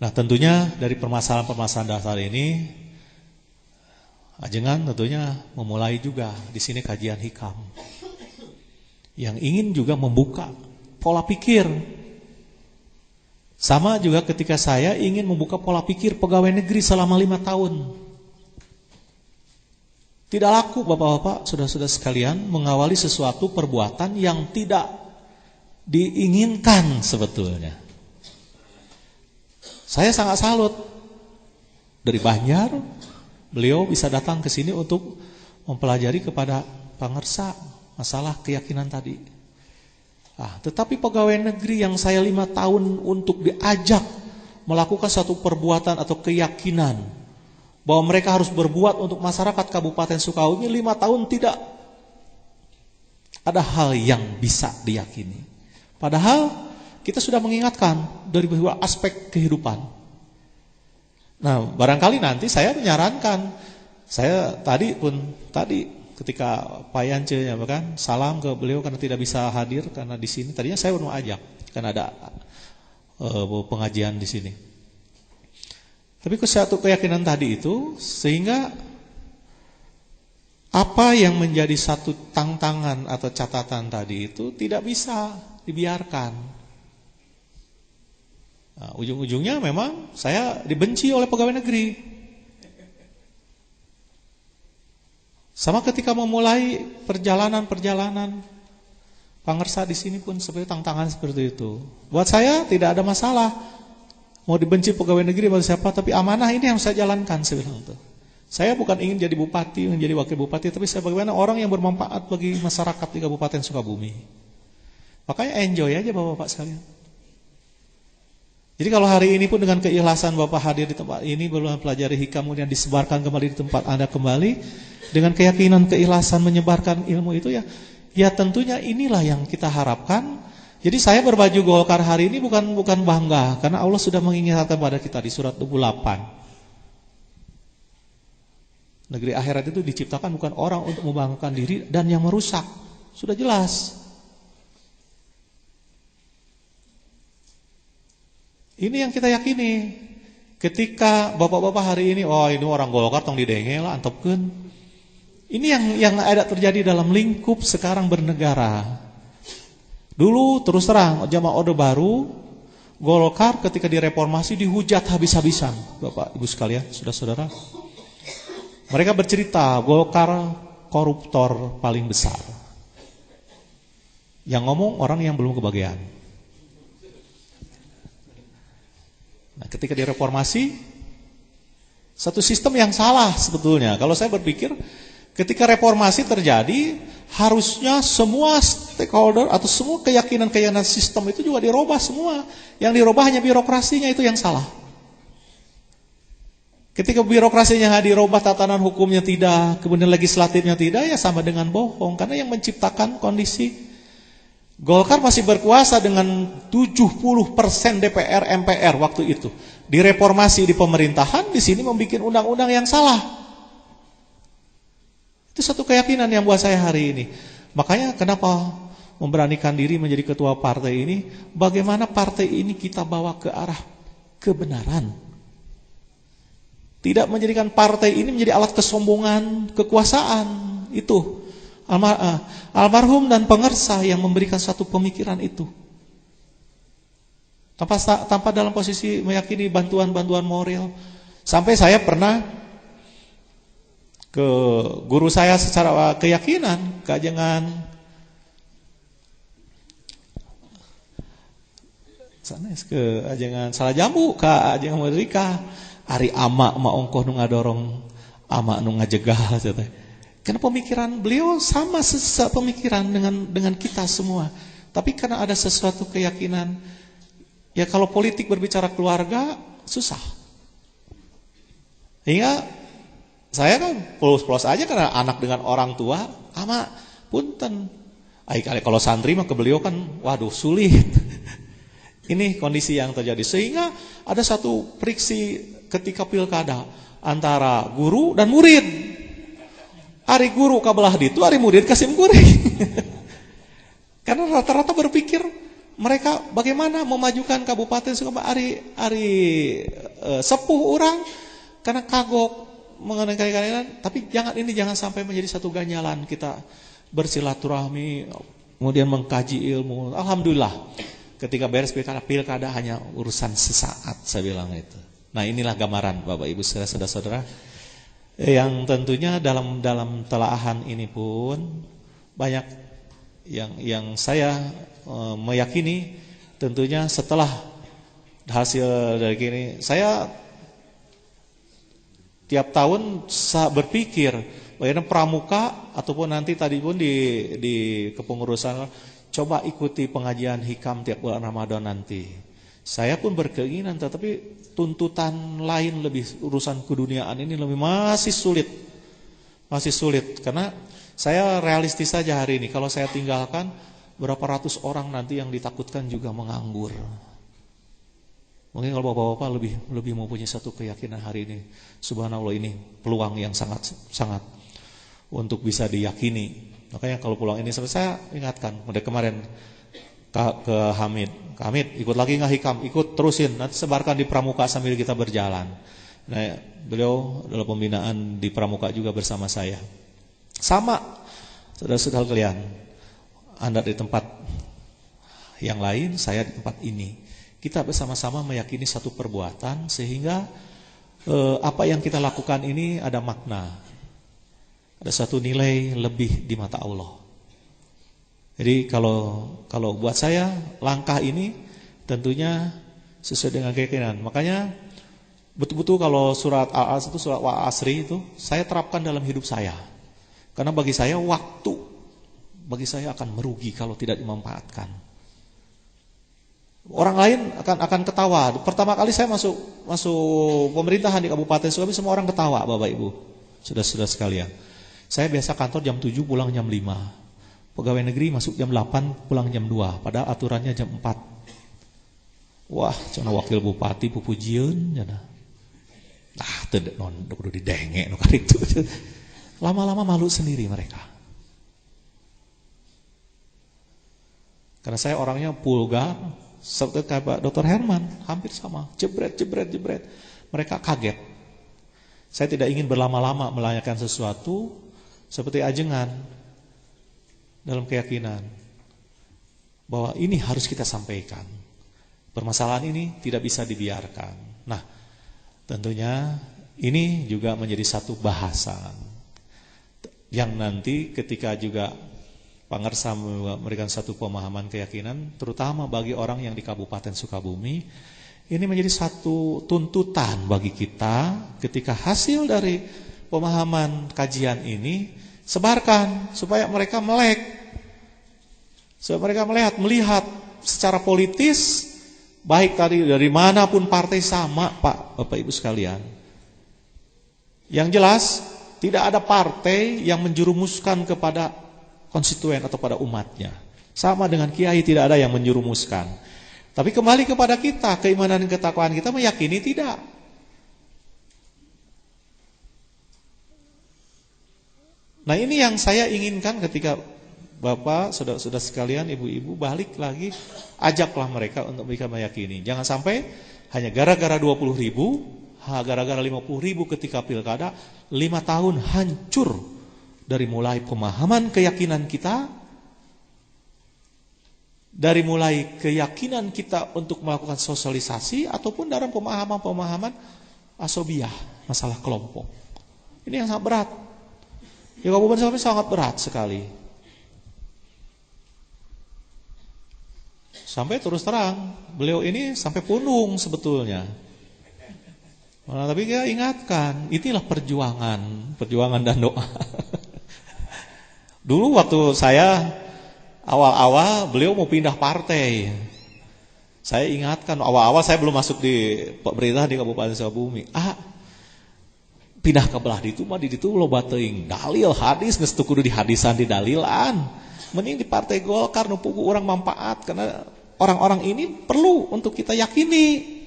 Nah, tentunya dari permasalahan-permasalahan dasar ini Ajengan tentunya memulai juga di sini kajian hikam yang ingin juga membuka pola pikir. Sama juga ketika saya ingin membuka pola pikir pegawai negeri selama 5 tahun. Tidak laku Bapak-bapak, saudara-saudara sekalian, mengawali sesuatu perbuatan yang tidak diinginkan sebetulnya. Saya sangat salut dari Banjar, beliau bisa datang ke sini untuk mempelajari kepada pangersa masalah keyakinan tadi. Tetapi pegawai negeri yang saya 5 tahun untuk diajak melakukan satu perbuatan atau keyakinan bahwa mereka harus berbuat untuk masyarakat Kabupaten Sukabumi, 5 tahun tidak ada hal yang bisa diyakini. Padahal kita sudah mengingatkan dari beberapa aspek kehidupan. Nah, barangkali nanti saya menyarankan, saya tadi ketika Pak Yance ya kan salam ke beliau karena tidak bisa hadir karena di sini tadinya saya mau ajak karena ada pengajian di sini. Tapi satu keyakinan tadi itu sehingga apa yang menjadi satu tantangan atau catatan tadi itu tidak bisa dibiarkan. Nah, ujung-ujungnya memang saya dibenci oleh pegawai negeri. Sama ketika memulai perjalanan pangersa di sini pun seperti tantangan seperti itu. Buat saya tidak ada masalah mau dibenci pegawai negeri atau siapa, tapi amanah ini yang saya jalankan saya bilang itu. Saya bukan ingin jadi bupati, menjadi wakil bupati, tapi saya bagaimana orang yang bermanfaat bagi masyarakat di Kabupaten Sukabumi. Makanya enjoy aja Bapak-bapak sekalian. Jadi kalau hari ini pun dengan keikhlasan Bapak hadir di tempat ini, belum pelajari hikam kemudian disebarkan kembali di tempat Anda kembali, dengan keyakinan keikhlasan menyebarkan ilmu itu ya tentunya inilah yang kita harapkan. Jadi saya berbaju Golkar hari ini bukan bangga, karena Allah sudah mengingatkan pada kita di surat 28. Negeri akhirat itu diciptakan bukan orang untuk membanggakan diri dan yang merusak. Sudah jelas. Ini yang kita yakini. Ketika bapak-bapak hari ini, ini orang Golkar tong didenge lah, antepkeun. Ini yang ada terjadi dalam lingkup sekarang bernegara. Dulu terus terang zaman Orde Baru, Golkar ketika direformasi dihujat habis-habisan, Bapak Ibu sekalian, saudara-saudara. Mereka bercerita Golkar koruptor paling besar. Yang ngomong orang yang belum kebagian. Nah, ketika direformasi, satu sistem yang salah sebetulnya. Kalau saya berpikir, ketika reformasi terjadi, harusnya semua stakeholder atau semua keyakinan-keyakinan sistem itu juga dirubah semua. Yang dirubah hanya birokrasinya, itu yang salah. Ketika birokrasinya nggak dirubah, tatanan hukumnya tidak, kemudian legislatifnya tidak, ya sama dengan bohong. Karena yang menciptakan kondisi Golkar masih berkuasa dengan 70% DPR MPR waktu itu. Direformasi di pemerintahan, di sini membuat undang-undang yang salah. Itu satu keyakinan yang buat saya hari ini. Makanya kenapa memberanikan diri menjadi ketua partai ini, bagaimana partai ini kita bawa ke arah kebenaran. Tidak menjadikan partai ini menjadi alat kesombongan, kekuasaan. Itu almarhum dan pengersa yang memberikan satu pemikiran itu. Tanpa dalam posisi meyakini bantuan-bantuan moral. Sampai saya pernah ke guru saya secara keyakinan, kajengan ke ajengan salah jambu, ka ajengan Merdeka, ari ama ongkoh nu ngadorong, ama nu ngajegah teh. Karena pemikiran beliau sama pemikiran dengan kita semua. Tapi karena ada sesuatu keyakinan, ya kalau politik berbicara keluarga susah. Hingga saya kan polos-polos aja karena anak dengan orang tua, ama punten. Kalau santri mah ke beliau kan, waduh sulit. Ini kondisi yang terjadi. Sehingga ada satu friksi ketika pilkada antara guru dan murid. Ari guru kabelah ditu, ari murid kasim kuring. Karena rata-rata berpikir mereka bagaimana memajukan Kabupaten Sukabumi ari sepuh orang karena kagok mengenai kalian. Tapi jangan sampai menjadi satu ganjalan kita bersilaturahmi, kemudian mengkaji ilmu. Alhamdulillah, ketika beres pilkada hanya urusan sesaat, saya bilang itu. Nah, inilah gambaran Bapak Ibu saudara-saudara, yang tentunya dalam telaahan ini pun banyak yang saya meyakini tentunya setelah hasil dari gini, saya tiap tahun berpikir bagaimana pramuka ataupun nanti tadi pun di kepengurusan coba ikuti pengajian hikam tiap bulan Ramadan nanti. Saya pun berkeinginan, tetapi tuntutan lain lebih urusan keduniaan ini masih sulit karena saya realistis saja hari ini. Kalau saya tinggalkan, berapa ratus orang nanti yang ditakutkan juga menganggur. Mungkin kalau bapak-bapak lebih mempunyai satu keyakinan hari ini, subhanallah, ini peluang yang sangat untuk bisa diyakini. Makanya kalau peluang ini saya ingatkan pada kemarin ke Hamid, ikut lagi nggak hikam, ikut terusin, nanti sebarkan di pramuka sambil kita berjalan. Nah, beliau dalam pembinaan di pramuka juga bersama saya. Sama, saudara-saudara kalian, Anda di tempat yang lain, saya di tempat ini. Kita bersama-sama meyakini satu perbuatan sehingga apa yang kita lakukan ini ada makna, ada satu nilai lebih di mata Allah. Jadi kalau buat saya langkah ini tentunya sesuai dengan keyakinan. Makanya betul-betul kalau surat Al-Asr itu, surat Al-Asri itu saya terapkan dalam hidup saya. Karena bagi saya akan merugi kalau tidak dimanfaatkan. Orang lain akan ketawa. Pertama kali saya masuk pemerintahan di Kabupaten Sukabumi, semua orang ketawa, Bapak Ibu, saudara-saudara sekalian. Saya biasa kantor jam 7 pulang jam 5. Pegawai negeri masuk jam 8 pulang jam 2, padahal aturannya jam 4. Wah, cenah wakil bupati pupujieun cenah. Teu kudu didenge nu karitu. Lama-lama malu sendiri mereka. Karena saya orangnya vulgar, seperti kayak Dr. Herman, hampir sama, jebret. Mereka kaget. Saya tidak ingin berlama-lama melayangkan sesuatu seperti ajengan dalam keyakinan bahwa ini harus kita sampaikan. Permasalahan ini tidak bisa dibiarkan. Nah, tentunya ini juga menjadi satu bahasan yang nanti ketika juga Pangersa memberikan satu pemahaman keyakinan, terutama bagi orang yang di Kabupaten Sukabumi, ini menjadi satu tuntutan bagi kita ketika hasil dari pemahaman kajian ini sebarkan supaya mereka melek, supaya mereka melihat secara politis, baik tadi dari manapun partai sama, Bapak Ibu sekalian. Yang jelas tidak ada partai yang menjerumuskan kepada konstituen atau pada umatnya. Sama dengan kiai, tidak ada yang menjerumuskan. Tapi kembali kepada kita, keimanan dan ketakwaan kita meyakini tidak. Nah, ini yang saya inginkan ketika Bapak, saudara-saudara sekalian, ibu-ibu balik lagi, ajaklah mereka untuk mereka meyakini. Jangan sampai hanya gara-gara 20.000, gara-gara 50.000 ketika pilkada, 5 tahun hancur. Dari mulai pemahaman keyakinan kita, dari mulai keyakinan kita untuk melakukan sosialisasi, ataupun dalam pemahaman asobiah, masalah kelompok. Ini yang sangat berat. Di Kabupaten Sukabumi sangat berat sekali. Sampai terus terang, beliau ini sampai punung sebetulnya. Nah, tapi kita ingatkan, inilah perjuangan dan doa. Dulu waktu saya awal-awal beliau mau pindah partai. Saya ingatkan awal-awal saya belum masuk di pemerintah di Kabupaten Sukabumi. Pindah ke belah ditu mah di ditu loba teuing dalil hadis geus teu kudu dihadisan di dalilan. Mending di partai Golkar nu pugu urang manfaat karena orang-orang ini perlu untuk kita yakini.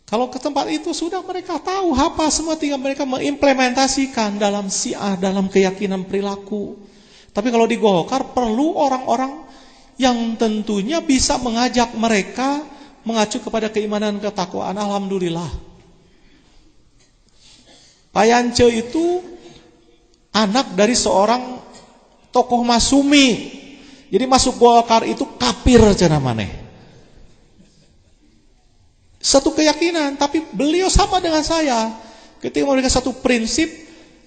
Kalau ke tempat itu sudah mereka tahu apa semua, tinggal mereka mengimplementasikan dalam syiah, dalam keyakinan perilaku. Tapi kalau di Golkar perlu orang-orang yang tentunya bisa mengajak mereka mengacu kepada keimanan ketakwaan. Alhamdulillah. Pak Yance itu anak dari seorang tokoh Masumi. Jadi masuk Golkar itu kafir cenah maneh. Satu keyakinan, tapi beliau sama dengan saya. Ketika memberikan satu prinsip,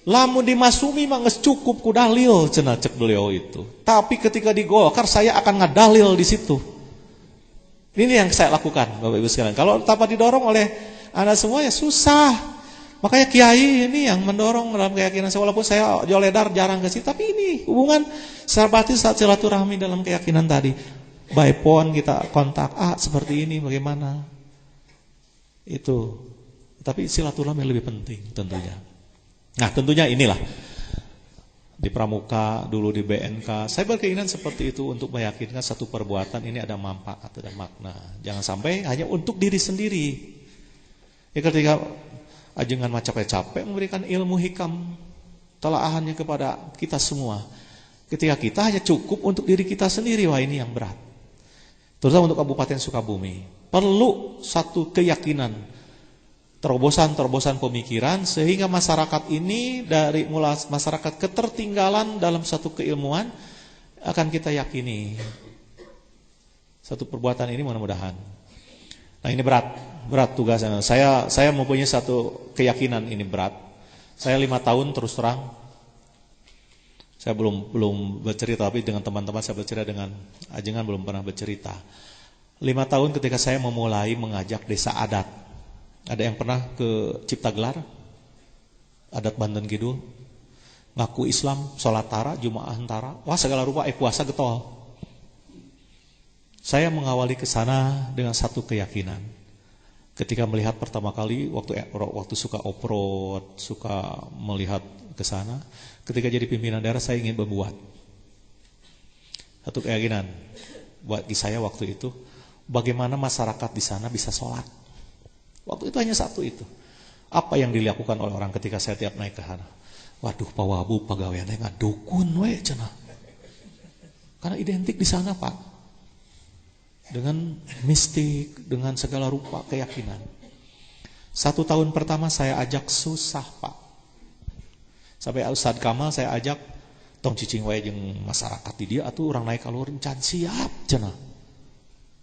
lamun di Masumi mah geus cukup ku dalil cenah cek beliau itu. Tapi ketika di Golkar saya akan ngadalil di situ. Ini yang saya lakukan, Bapak Ibu sekalian. Kalau tanpa didorong oleh Anda semua ya susah. Makanya kiai ini yang mendorong dalam keyakinan saya, walaupun saya joledar jarang ke situ, tapi ini hubungan secara batin saat silaturahmi dalam keyakinan tadi. By phone kita kontak, seperti ini bagaimana? Itu. Tapi silaturahmi lebih penting tentunya. Nah, tentunya inilah di Pramuka, dulu di BNK, saya berkeinginan seperti itu untuk meyakinkan satu perbuatan ini ada manfaat, ada makna. Jangan sampai hanya untuk diri sendiri. Ya, ketika ajengan mah capek-capek memberikan ilmu hikam telaahannya kepada kita semua. Ketika kita hanya cukup untuk diri kita sendiri, wah ini yang berat. Terutama untuk Kabupaten Sukabumi. Perlu satu keyakinan, terobosan-terobosan pemikiran, sehingga masyarakat ini dari mulai masyarakat ketertinggalan dalam satu keilmuan akan kita yakini. Satu perbuatan ini mudah-mudahan. Nah, ini berat tugasnya. Saya mempunyai satu keyakinan ini berat. Saya 5 tahun terus terang. Saya belum bercerita, tapi dengan teman-teman saya bercerita, dengan ajengan belum pernah bercerita. 5 tahun ketika saya memulai mengajak desa adat. Ada yang pernah ke Ciptagelar? Adat Banten Kidul. Ngaku Islam, sholat tara, Jumaah antara. Wah, segala rupa puasa getol. Saya mengawali ke sana dengan satu keyakinan. Ketika melihat pertama kali waktu suka off-road, suka melihat ke sana, ketika jadi pimpinan daerah saya ingin membuat satu keyakinan buat saya waktu itu, bagaimana masyarakat di sana bisa sholat. Waktu itu hanya satu itu. Apa yang dilakukan oleh orang ketika saya tiap naik ke sana? Waduh, Pak Wabu pagaweannya ngadukun we cenah. Karena identik di sana, Pak, dengan mistik, dengan segala rupa keyakinan. 1 tahun pertama saya ajak susah, Pak. Sampai Ustadz Kamal saya ajak tong cicing wae jeung masyarakat di dia atuh orang naik kalur can siap cenah.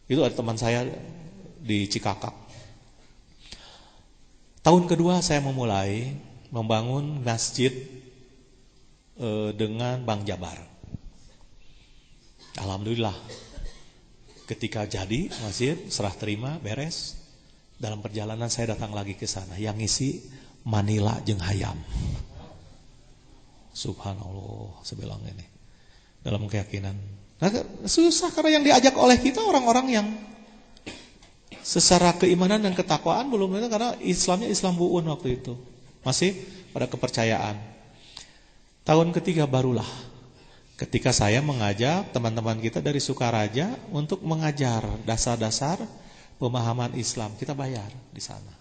Itu ada teman saya di Cikakak. Tahun kedua saya memulai membangun masjid dengan Bang Jabar. Alhamdulillah. Ketika jadi masjid, serah terima, beres. Dalam perjalanan saya datang lagi ke sana. Yang ngisi Manila jeung hayam. Subhanallah, sebelang ini. Dalam keyakinan. Nah, susah karena yang diajak oleh kita orang-orang yang secara keimanan dan ketakwaan belum itu, karena Islamnya Islam bu'un waktu itu. Masih pada kepercayaan. Tahun ketiga barulah ketika saya mengajak teman-teman kita dari Sukaraja untuk mengajar dasar-dasar pemahaman Islam. Kita bayar di sana.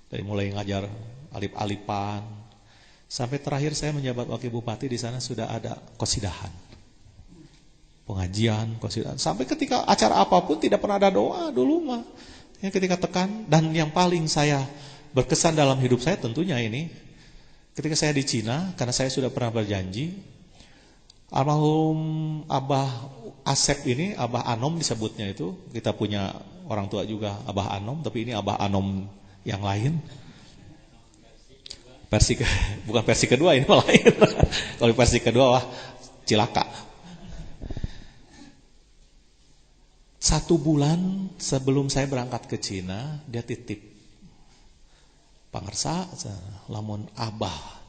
Dari mulai ngajar alif-alifan sampai terakhir saya menjabat wakil bupati, di sana sudah ada qasidahan. Pengajian, qasidahan. Sampai ketika acara apapun tidak pernah ada doa dulu mah. Ya, ketika tekan, dan yang paling saya berkesan dalam hidup saya tentunya ini ketika saya di Cina, karena saya sudah pernah berjanji. Almarhum Abah Asep ini, Abah Anom disebutnya itu. Kita punya orang tua juga Abah Anom, tapi ini Abah Anom yang lain. Bukan versi kedua, ini malah lain. Kalau versi kedua wah cilaka. 1 bulan sebelum saya berangkat ke Cina, dia titip, pangarsa, lamun Abah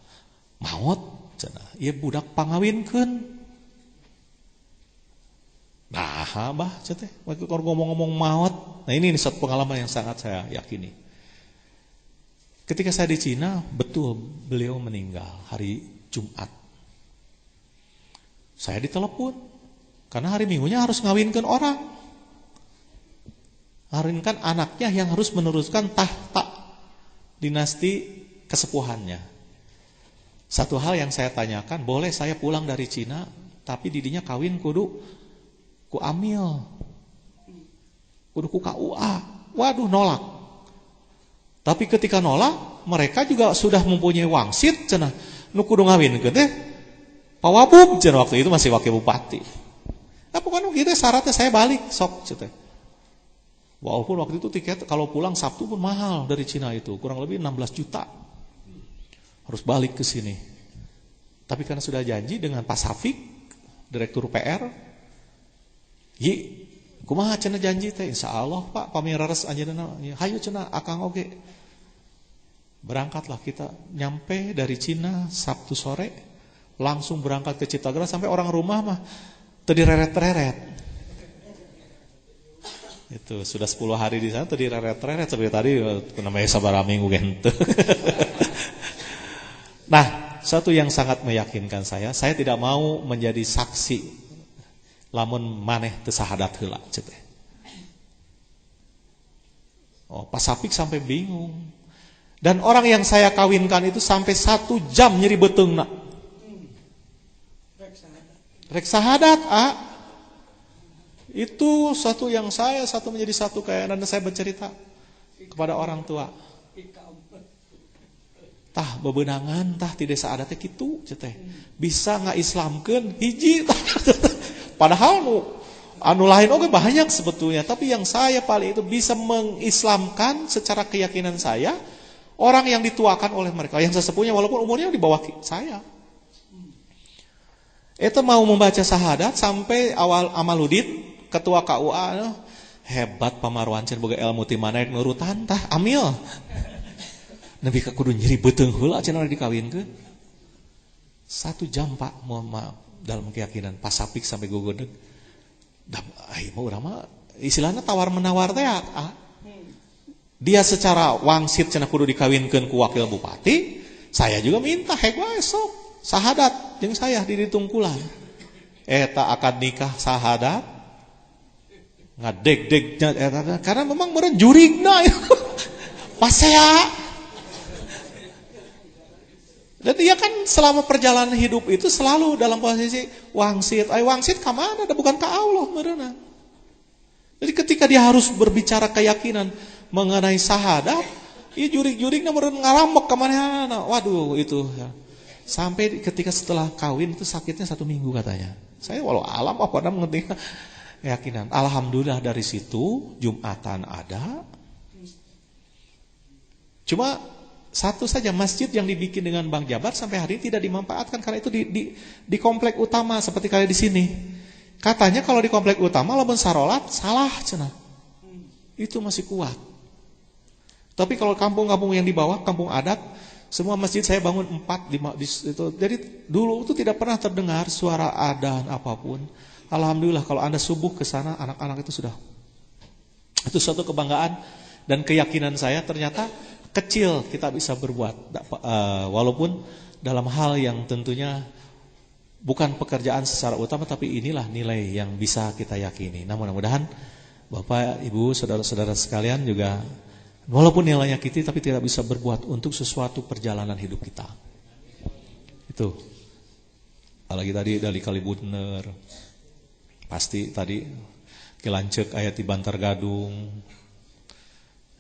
maot, ieu budak pangawinkeun. Nah, Abah teh waktu ngomong-ngomong maot. Nah, ini satu pengalaman yang sangat saya yakini. Ketika saya di Cina, betul beliau meninggal hari Jumat. Saya ditelepon karena hari Minggunya harus ngawinkeun orang. Ngawinkan anaknya yang harus meneruskan tahta dinasti kesepuhannya. Satu hal yang saya tanyakan, boleh saya pulang dari Cina, tapi didinya kawin kudu ku amil, kudu ku KUA. Waduh, nolak. Tapi ketika nolak, mereka juga sudah mempunyai wangsit, cenah nu kudu ngawinkeun teh pawabub, cenah waktu itu masih wakil bupati. Nah, pokoknya gitu syaratnya saya balik sok cenah. Walaupun waktu itu tiket kalau pulang Sabtu pun mahal dari Cina itu, kurang lebih 16 juta. Harus balik ke sini. Tapi karena sudah janji dengan Pak Safik, Direktur PR, kumaha cenah janji teh? Insyaallah Pak, pamirares anjeunna, hayu cenah akang oge. Berangkatlah kita, nyampe dari Cina Sabtu sore, langsung berangkat ke Citagara, sampai orang rumah mah teu direret-reret. Itu sudah 10 hari di sana teu direret-reret seperti tadi namanya sabaraha minggu gitu. Nah, satu yang sangat meyakinkan saya tidak mau menjadi saksi lamun maneh teu sahadat heula cenah. Oh, Pak Sapik sampai bingung. Dan orang yang saya kawinkan itu sampai 1 jam nyeri beteungna. Rek sahadat, Itu satu yang satu menjadi satu kayak dan saya bercerita kepada orang tua. Tah bebenangan tah ti desa adatnya kitu teh. Bisa ngaislamkeun hiji tah. Padahal anu lain oge banyak sebetulnya, tapi yang saya paling itu bisa mengislamkan secara keyakinan saya orang yang dituakan oleh mereka, yang sesepuhnya walaupun umurnya di bawah saya. Itu mau membaca syahadat sampai awal Amaludin, ketua KUA, hebat pamarwancen boga ilmu ti manaek nurutan tah amil. Nabi ka kudu nyeri beuteung heula cenah dikawinkeun. 1 jam Pak, mohon maaf dalam keyakinan Pak Sapik sampai gogodeg. Da ai mah urang mah istilahna tawar menawar teh Dia secara wangsit cenah kudu dikawinkeun ku wakil bupati, saya juga minta hek wae sok sahadat jeung saya di ditungkulan. Eta akad nikah sahadat ngadeg-degnya eta karena memang meureun jurigna pasea. Dan dia kan selama perjalanan hidup itu selalu dalam posisi wangsit. Wangsit ka mana? Bukan ka Allah meureunna. Jadi ketika dia harus berbicara keyakinan mengenai sahadat, ieu jurig-jurigna meureun ngarambek ka manehna. Waduh itu ya. Sampai ketika setelah kawin itu sakitnya 1 minggu katanya. Saya walau alam apa namanya mengerti keyakinan. Alhamdulillah dari situ Jumatan ada. Cuma satu saja masjid yang dibikin dengan Bank Jabar sampai hari ini tidak dimanfaatkan karena itu di komplek utama seperti kali di sini. Katanya kalau di komplek utama lamun sarolat salah cenah. Itu masih kuat. Tapi kalau kampung-kampung yang di bawah, kampung adat, semua masjid saya bangun 4, 5 itu. Jadi dulu itu tidak pernah terdengar suara adzan apapun. Alhamdulillah kalau Anda subuh ke sana anak-anak itu sudah. Itu suatu kebanggaan dan keyakinan saya ternyata kecil kita bisa berbuat walaupun dalam hal yang tentunya bukan pekerjaan secara utama, tapi inilah nilai yang bisa kita yakini. Nah, mudah-mudahan Bapak, Ibu, saudara-saudara sekalian juga walaupun nilainya kita tapi tidak bisa berbuat untuk sesuatu perjalanan hidup kita. Itu. Apalagi tadi dari Kalibutner. Pasti tadi Kilancek ayat di Bantar Gadung.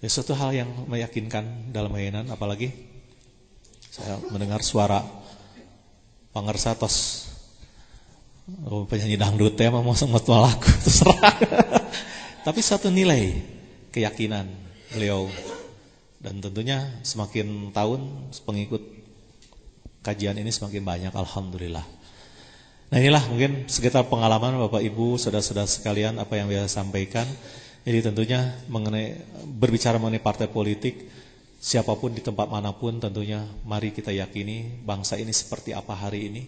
Ya, suatu hal yang meyakinkan dalam mainan, apalagi saya mendengar suara pangersatos penyanyi dangdut ya mau semua lagu terserah. Tapi satu nilai keyakinan beliau dan tentunya semakin tahun pengikut kajian ini semakin banyak, alhamdulillah. Nah, inilah mungkin sekitar pengalaman Bapak Ibu, saudara-saudara sekalian apa yang saya sampaikan. Jadi tentunya berbicara mengenai partai politik, siapapun di tempat manapun tentunya mari kita yakini bangsa ini seperti apa hari ini.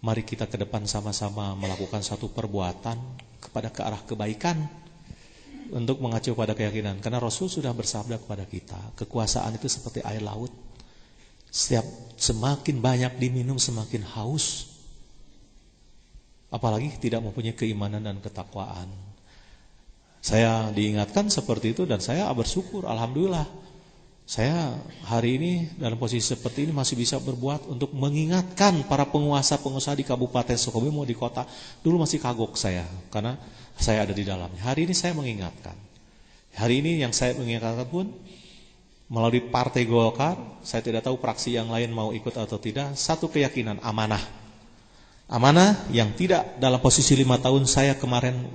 Mari kita ke depan sama-sama melakukan satu perbuatan ke arah kebaikan untuk mengacu pada keyakinan. Karena Rasul sudah bersabda kepada kita, kekuasaan itu seperti air laut. Semakin banyak diminum semakin haus. Apalagi tidak mempunyai keimanan dan ketakwaan. Saya diingatkan seperti itu dan saya bersyukur, alhamdulillah. Saya hari ini dalam posisi seperti ini masih bisa berbuat untuk mengingatkan para penguasa-pengusaha di Kabupaten Sukabumi mau di kota. Dulu masih kagok saya karena saya ada di dalamnya. Hari ini saya mengingatkan. Hari ini yang saya mengingatkan pun melalui Partai Golkar, saya tidak tahu fraksi yang lain mau ikut atau tidak, satu keyakinan, amanah. Amanah yang tidak dalam posisi 5 tahun saya kemarin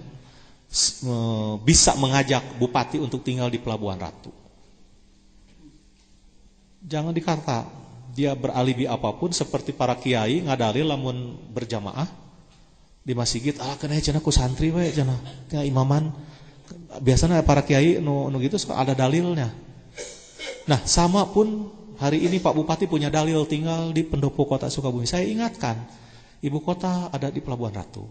bisa mengajak bupati untuk tinggal di Pelabuhan Ratu. Jangan dikata dia beralibi apapun seperti para kiai ngadalil lamun berjamaah di masjid, kena cenah ku santri we cenah, kena imaman. Biasanya para kiai nu gitu suka ada dalilnya. Nah, sama pun hari ini Pak Bupati punya dalil tinggal di pendopo kota Sukabumi. Saya ingatkan, ibu kota ada di Pelabuhan Ratu.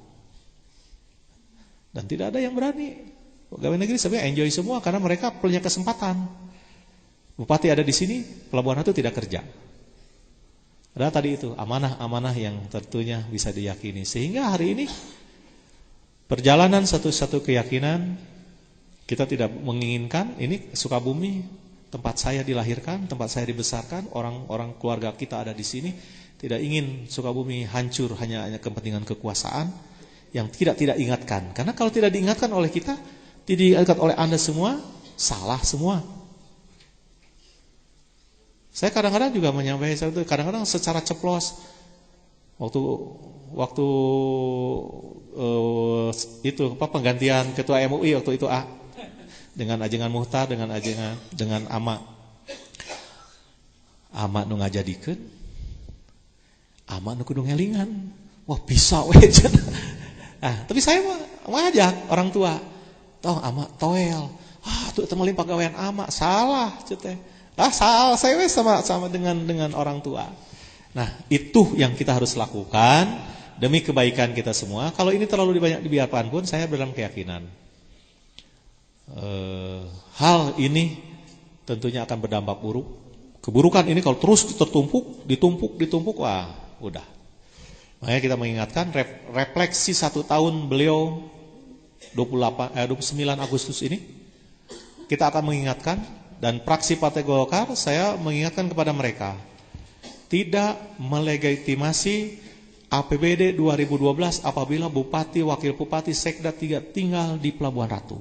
Dan tidak ada yang berani. Pegawai negeri sebenarnya enjoy semua karena mereka punya kesempatan. Bupati ada di sini, Pelabuhan Ratu tidak kerja. Ada tadi itu amanah-amanah yang tentunya bisa diyakini. Sehingga hari ini perjalanan satu-satu keyakinan kita tidak menginginkan ini Sukabumi tempat saya dilahirkan, tempat saya dibesarkan, orang-orang keluarga kita ada di sini. Tidak ingin Sukabumi hancur hanya kepentingan kekuasaan yang tidak ingatkan. Karena kalau tidak diingatkan oleh kita, tidak diingatkan oleh Anda semua, salah semua. Saya kadang-kadang juga menyampaikan itu, kadang-kadang secara ceplos. Waktu itu penggantian ketua MUI waktu itu dengan ajengan Muhtar, dengan Ama nu ngajadikeun, Ama nu kudu ngelingan. Wah bisa we cenah. Tapi saya ngajak orang tua. Tong Ama toel. Tuh temelin pegawaian Ama, salah cenah. Salah saya sama dengan orang tua. Nah, itu yang kita harus lakukan demi kebaikan kita semua. Kalau ini terlalu banyak dibiarkan pun saya dalam keyakinan hal ini tentunya akan berdampak buruk. Keburukan ini kalau terus ditumpuk, wah udah. Makanya kita mengingatkan refleksi 1 tahun beliau 29 Agustus ini kita akan mengingatkan. Dan fraksi Partai Golkar saya mengingatkan kepada mereka tidak melegitimasi APBD 2012 apabila bupati, wakil bupati, sekda tinggal di Pelabuhan Ratu.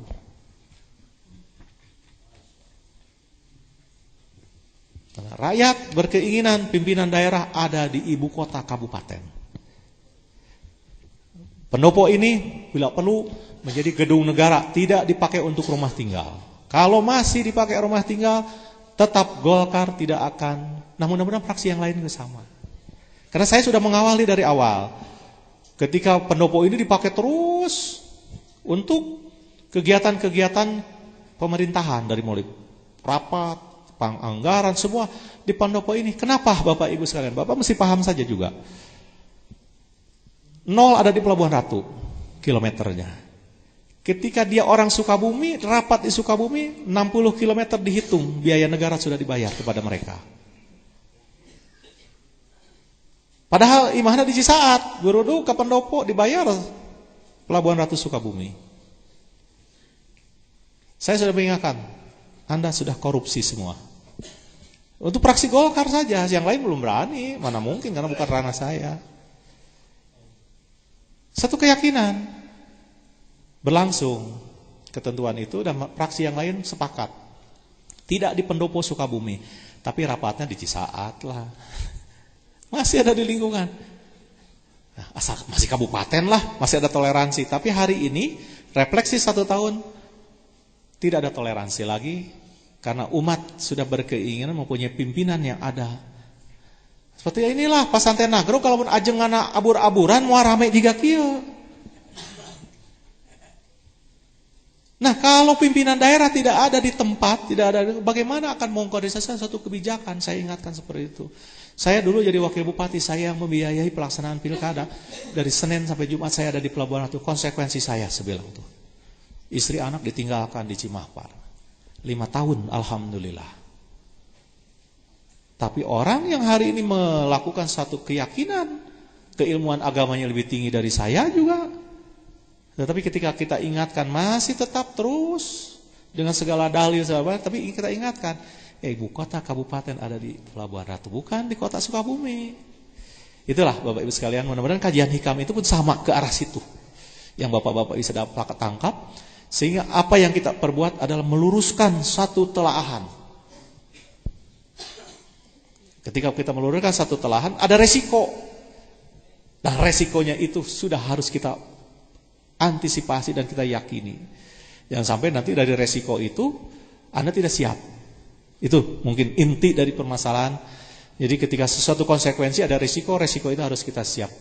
Rakyat berkeinginan pimpinan daerah ada di ibu kota kabupaten. Pendopo ini bila perlu menjadi gedung negara, tidak dipakai untuk rumah tinggal. Kalau masih dipakai rumah tinggal, tetap Golkar tidak akan. Nah, mudah-mudahan fraksi yang lain juga sama. Karena saya sudah mengawali dari awal. Ketika pendopo ini dipakai terus untuk kegiatan-kegiatan pemerintahan dari mulai rapat, panganggaran semua di pendopo ini. Kenapa Bapak Ibu sekalian? Bapak mesti paham saja juga. 0 ada di Pelabuhan Ratu kilometernya. Ketika dia orang Sukabumi, rapat di Sukabumi, 60 km dihitung, biaya negara sudah dibayar kepada mereka. Padahal imahna di Cisaat, Gurudu ke pendopo dibayar Pelabuhan Ratu Sukabumi. Saya sudah mengingatkan, Anda sudah korupsi semua. Untuk fraksi Golkar saja, yang lain belum berani, mana mungkin karena bukan ranah saya. Satu keyakinan. Berlangsung ketentuan itu dan fraksi yang lain sepakat. Tidak di pendopo Sukabumi, tapi rapatnya di Cisaat lah. Masih ada di lingkungan. Nah, asal masih kabupaten lah, masih ada toleransi. Tapi hari ini refleksi 1 tahun tidak ada toleransi lagi karena umat sudah berkeinginan mempunyai pimpinan yang ada. Seperti inilah Pasanten Nagro kalau ajeng anak abur-aburan mau rame juga kieu. Nah, kalau pimpinan daerah tidak ada di tempat, tidak ada, bagaimana akan mengkoordinasikan satu kebijakan? Saya ingatkan seperti itu. Saya dulu jadi wakil bupati, saya yang membiayai pelaksanaan pilkada dari Senin sampai Jumat saya ada di Pelabuhan Ratu. Konsekuensi saya sebilang itu. Istri anak ditinggalkan di Cimahpar. 5 tahun, alhamdulillah. Tapi orang yang hari ini melakukan satu keyakinan, keilmuan agamanya lebih tinggi dari saya juga. Tetapi ketika kita ingatkan masih tetap terus dengan segala dalil, tapi kita ingatkan ibu kota kabupaten ada di Pelabuhan Ratu, bukan di kota Sukabumi. Itulah Bapak Ibu sekalian, mudah-mudahan kajian hikam itu pun sama ke arah situ, yang Bapak-Bapak bisa dapat tangkap, sehingga apa yang kita perbuat adalah meluruskan satu telaahan. Ketika kita meluruskan satu telaahan, ada resiko. Dan resikonya itu sudah harus kita antisipasi dan kita yakini. Jangan sampai nanti dari resiko itu Anda tidak siap. Itu mungkin inti dari permasalahan. Jadi ketika sesuatu konsekuensi ada resiko itu harus kita siap.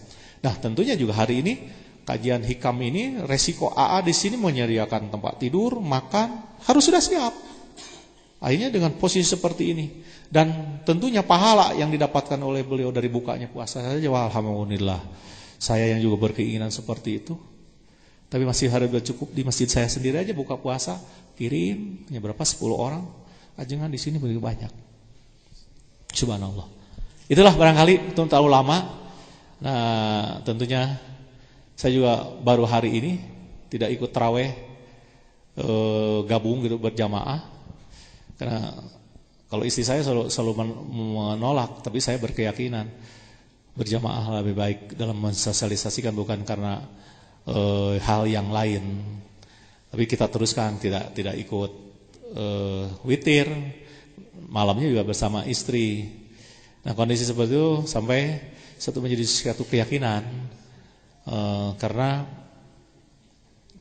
Nah, tentunya juga hari ini kajian hikam ini resiko AA di sini menyediakan tempat tidur, makan, harus sudah siap. Akhirnya dengan posisi seperti ini, dan tentunya pahala yang didapatkan oleh beliau dari bukanya puasa saja, alhamdulillah. Saya yang juga berkeinginan seperti itu, tapi masih harus cukup di masjid saya sendiri aja buka puasa, kirim, hanya berapa 10 orang, ajengan di sini begitu banyak. Subhanallah. Itulah barangkali itu terlalu lama. Nah, tentunya saya juga baru hari ini tidak ikut taraweh, gabung gitu berjamaah. Karena kalau istri saya selalu menolak, tapi saya berkeyakinan berjamaah lebih baik dalam mensosialisasikan, bukan karena hal yang lain. Tapi kita teruskan, tidak ikut witir, malamnya juga bersama istri. Nah, kondisi seperti itu sampai satu menjadi suatu keyakinan, karena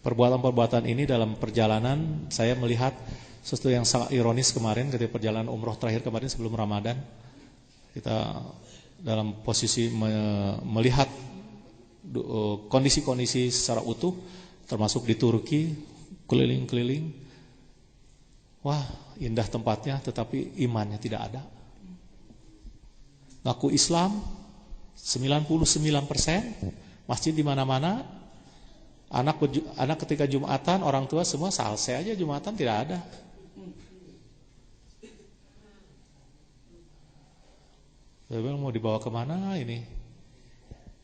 perbuatan-perbuatan ini dalam perjalanan saya melihat sesuatu yang sangat ironis kemarin ketika perjalanan umroh terakhir kemarin sebelum Ramadan. Kita dalam posisi melihat kondisi-kondisi secara utuh, termasuk di Turki, keliling-keliling. Wah, indah tempatnya, tetapi imannya tidak ada. Ngaku Islam 99%, masjid di mana-mana, anak ketika Jumatan, orang tua semua salse aja Jumatan, tidak ada. Saya bilang mau dibawa kemana ini?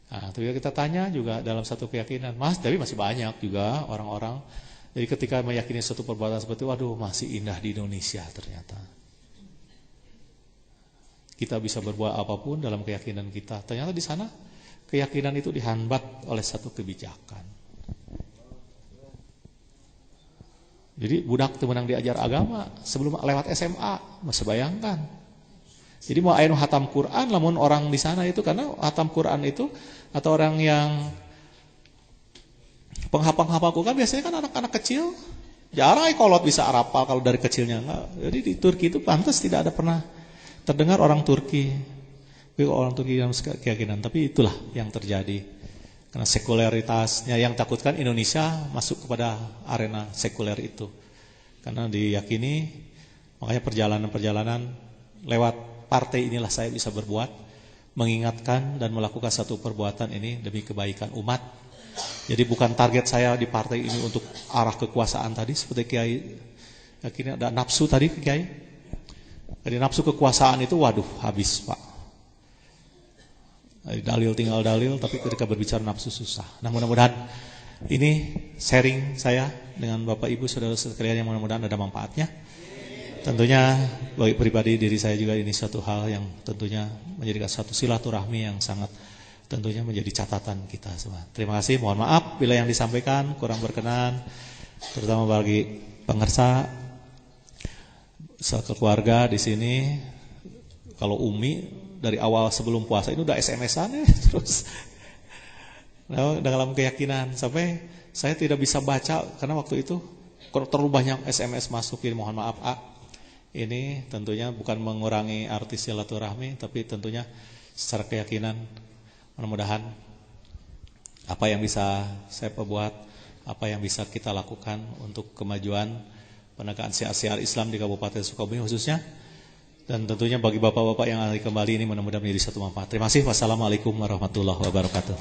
Nah, tapi kita tanya juga dalam satu keyakinan, tapi masih banyak juga orang-orang. Jadi ketika meyakini suatu perbuatan seperti itu, waduh, masih indah di Indonesia ternyata. Kita bisa berbuat apapun dalam keyakinan kita. Ternyata di sana keyakinan itu dihambat oleh satu kebijakan. Jadi budak itu menang diajar agama sebelum lewat SMA, masih bayangkan. Jadi mau anu hatam Quran, namun orang di sana itu karena hatam Quran itu atau orang yang penghafal Quran biasanya kan anak-anak kecil, jarang kolot bisa arapal kalau dari kecilnya enggak. Jadi di Turki itu pantas tidak ada pernah terdengar orang Turki, orang Turki yang keyakinan. Tapi itulah yang terjadi karena sekularitasnya yang takutkan Indonesia masuk kepada arena sekuler itu, karena diyakini makanya perjalanan-perjalanan lewat partai inilah saya bisa berbuat, mengingatkan dan melakukan satu perbuatan ini demi kebaikan umat. Jadi bukan target saya di partai ini untuk arah kekuasaan tadi seperti Kiai. Akhirnya ada nafsu tadi Kiai. Jadi nafsu kekuasaan itu waduh habis Pak. Dalil tinggal dalil, tapi ketika berbicara nafsu susah. Nah, mudah-mudahan ini sharing saya dengan Bapak Ibu saudara sekalian yang mudah-mudahan ada manfaatnya. Tentunya bagi pribadi diri saya juga ini satu hal yang tentunya menjadikan satu silaturahmi yang sangat tentunya menjadi catatan kita semua. Terima kasih, mohon maaf bila yang disampaikan kurang berkenan, terutama bagi pemirsa keluarga di sini. Kalau Umi dari awal sebelum puasa ini udah SMS-an ya terus. Nah, dalam keyakinan sampai saya tidak bisa baca karena waktu itu terlalu banyak SMS masuk. Mohon maaf ini tentunya bukan mengurangi arti silaturahmi, tapi tentunya secara keyakinan mudah-mudahan apa yang bisa saya perbuat, apa yang bisa kita lakukan untuk kemajuan penegakan syiar Islam di Kabupaten Sukabumi khususnya, dan tentunya bagi bapak-bapak yang hari kembali ini mudah-mudahan menjadi satu manfaat. Terima kasih. Wassalamualaikum warahmatullahi wabarakatuh.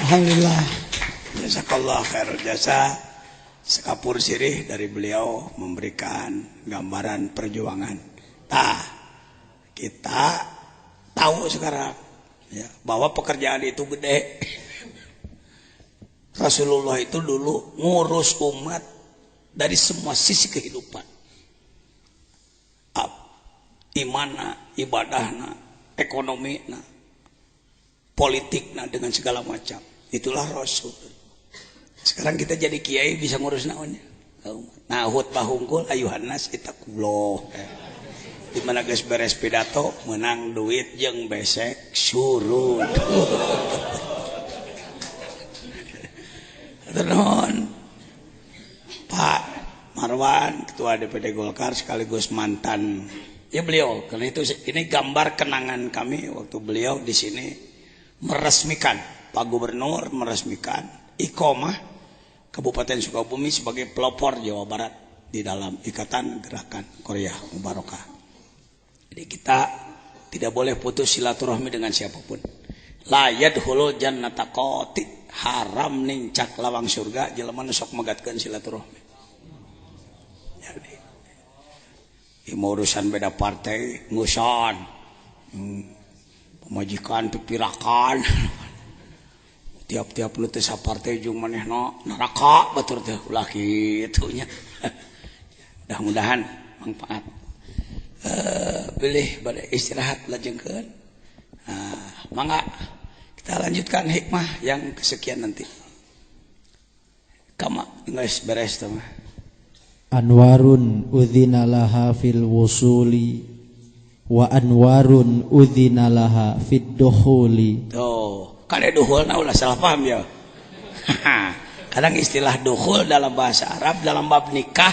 Alhamdulillah, jazakallah khairul jasa. Sekapur sirih dari beliau memberikan gambaran perjuangan. Nah, kita tahu sekarang ya, bahwa pekerjaan itu gede. Rasulullah itu dulu ngurus umat dari semua sisi kehidupan. Imanna, ibadahna, ekonomina, politikna dengan segala macam. Itulah Rasul. Sekarang kita jadi kiai bisa ngurus naonnya. Nah, khutbah unggul ayuhan nas ittaqullah. Di mana geus beres pidato menang duit jeung besek surut. Terus Pak Marwan, Ketua DPD Golkar sekaligus mantan ya beliau. Karena itu ini gambar kenangan kami waktu beliau di sini meresmikan, Pak Gubernur meresmikan Iqomah Kabupaten Sukabumi sebagai pelopor Jawa Barat di dalam Ikatan Gerakan Korea Mubarakah. Jadi kita tidak boleh putus silaturahmi dengan siapapun. La yadkhulul jannata qati, haram nincak lawang surga jelema nu sok megatkeun silaturahmi. Jadi mau urusan beda partai ngusan, pemajikan pipirakan, tiap-tiap nu teu sapartai jeung manehna neraka batur teh ulah kitu nya. Mudah-mudahan manfaat. Pilih pada istirahat lajengkeun. Mangga kita lanjutkan hikmah yang kesekian nanti. Kama geus beres teh mah. Anwarun udzina laha fil wusuli wa anwarun udzina laha fid dukhuli. Tuh, kade dukhulna ulah salah paham ya. Kadang istilah dukhul dalam bahasa Arab dalam bab nikah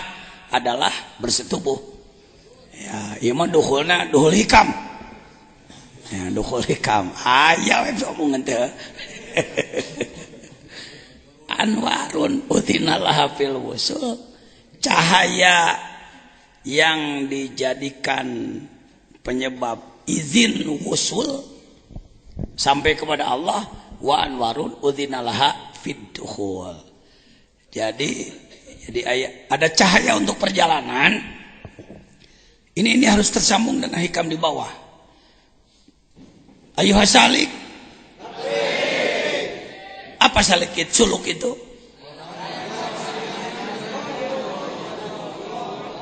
adalah bersetubuh. Ya, ieu mah dukhulna dukhul hikam. Ya, dukhul hikam. Aya we omongan teh. Anwarun udzina laha fil wusul. Cahaya yang dijadikan penyebab izin wusul sampai kepada Allah, wa anwarun udzina laha fid dukhul. Jadi ada cahaya untuk perjalanan. Ini harus tersambung dengan hikam di bawah. Ayuha salik. Apa salik itu? Suluk itu?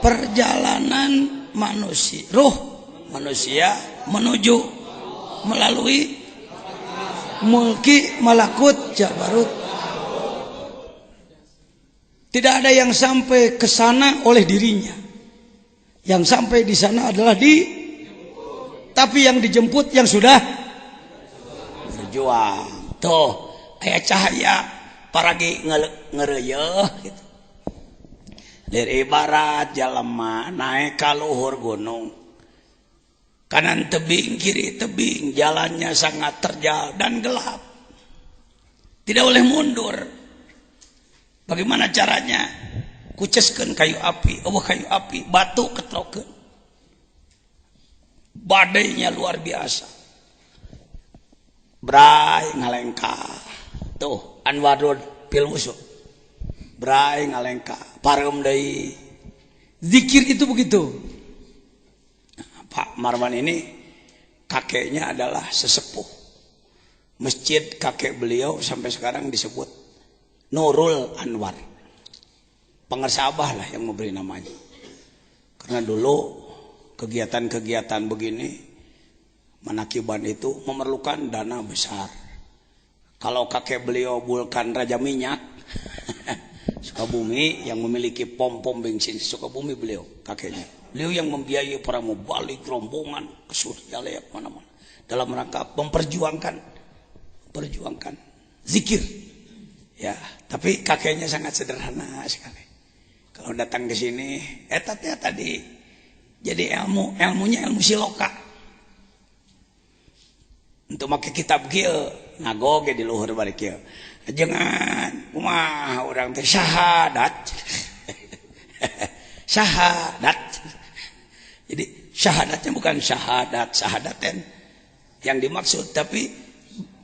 Perjalanan manusia, ruh manusia menuju melalui mulki malakut jabarut. Tidak ada yang sampai ke sana oleh dirinya. Yang sampai di sana adalah tapi yang dijemput yang sudah berjuang. Tuh, aya cahaya paragi ngeureueuh gitu. Dari ibarat jalema naik ka luhur gunung. Kanan tebing, kiri tebing, jalannya sangat terjal dan gelap. Tidak boleh mundur. Bagaimana caranya? Kuceskeun kayu api, kayu api, batu ketrokeun. Badainya luar biasa. Brai ngalengka. Tuh, anwarun fil wusul. Brai ngalengka, pareum deui. Zikir itu begitu. Nah, Pak Marwan ini kakeknya adalah sesepuh. Masjid kakek beliau sampai sekarang disebut Nurul Anwar. Pengersabah lah yang memberi namanya. Karena dulu kegiatan-kegiatan begini manakiban itu memerlukan dana besar. Kalau kakek beliau Bulkan Raja Minyak Sukabumi yang memiliki pom-pom bensin Sukabumi beliau kakeknya. Beliau yang membiayai para mubalik rombongan ke Surabaya mana-mana dalam rangka memperjuangkan zikir. Ya, tapi kakeknya sangat sederhana sekali. Kalau datang ke sini, etatnya tadi jadi ilmunya ilmu siloka. Untuk make kitab kieu ngagoge di luhur bari kieu. Jangan orang teh syahadat. Syahadat. Jadi syahadatnya bukan syahadaten yang dimaksud, tapi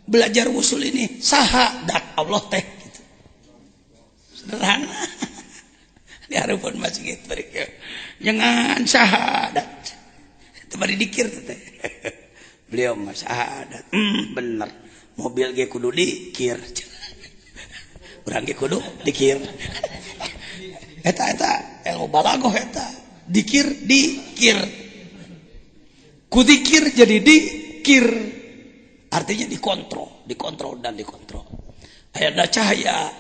belajar wusul ini syahadat Allah teh gitu. Sederhana. Di hareupeun masjid bari kieu. Jangan syahadat. Itu bari dikir teh. Beliau mah syahadat. Bener. Mobil ge kudu dikir. Urang ge kudu dikir. Eta ilmu balagoh eta. Dikir kudikir jadi dikir, artinya dikontrol dan dikontrol. Ada cahaya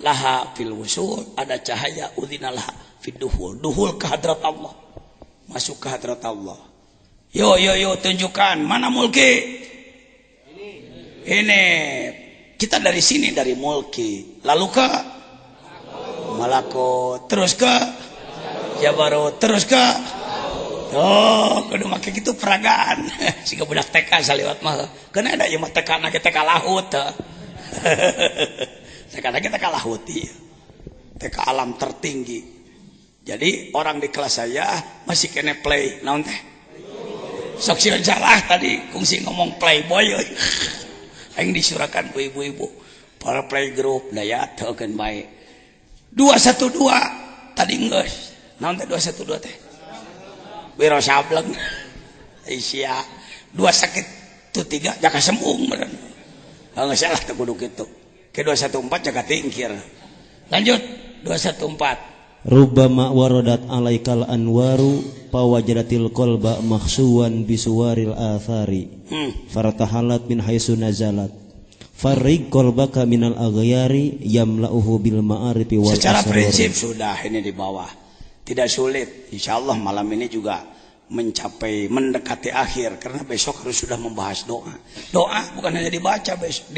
laha fil wusul, ada cahaya udhina laha fid duhul ke hadrat Allah, masuk ke hadrat Allah. Yo tunjukkan mana mulki ini. Kita dari sini, dari mulki, lalu ke malakut, terus ke jabarut, terus ke kudu make gitu peragaan. Siga budak TK saliwat mah. Keuna ada ieu mah TK na TK lahut. TK na TK lahut ieu. TK alam tertinggi. Jadi orang di kelas saya masih kena play naon teh? Sok sieun salah tadi kungsi ngomong playboy. Aing disurakan ku ibu-ibu. Para playgroup daya teukeun bae. 212 tadi geus. Naon teh 212 teh? Wiro sableng. Isia 2 sakit tu 3 jaka sembung bener. Geus salah teh kudu kitu. Ke 214 jaka tingkir. Lanjut 214. Rubbama waradat alaikal anwaru pawajadatil qalba makhsuwan bisuwaril athari fartahalat min haitsu nazalat farrig qalbaka minal aghyari yamla'uhu bil ma'arifi wal secara asrar. prinsip sudah ini di bawah, tidak sulit. Insyaallah malam ini juga mendekati akhir karena besok harus sudah membahas doa bukan hanya dibaca besok.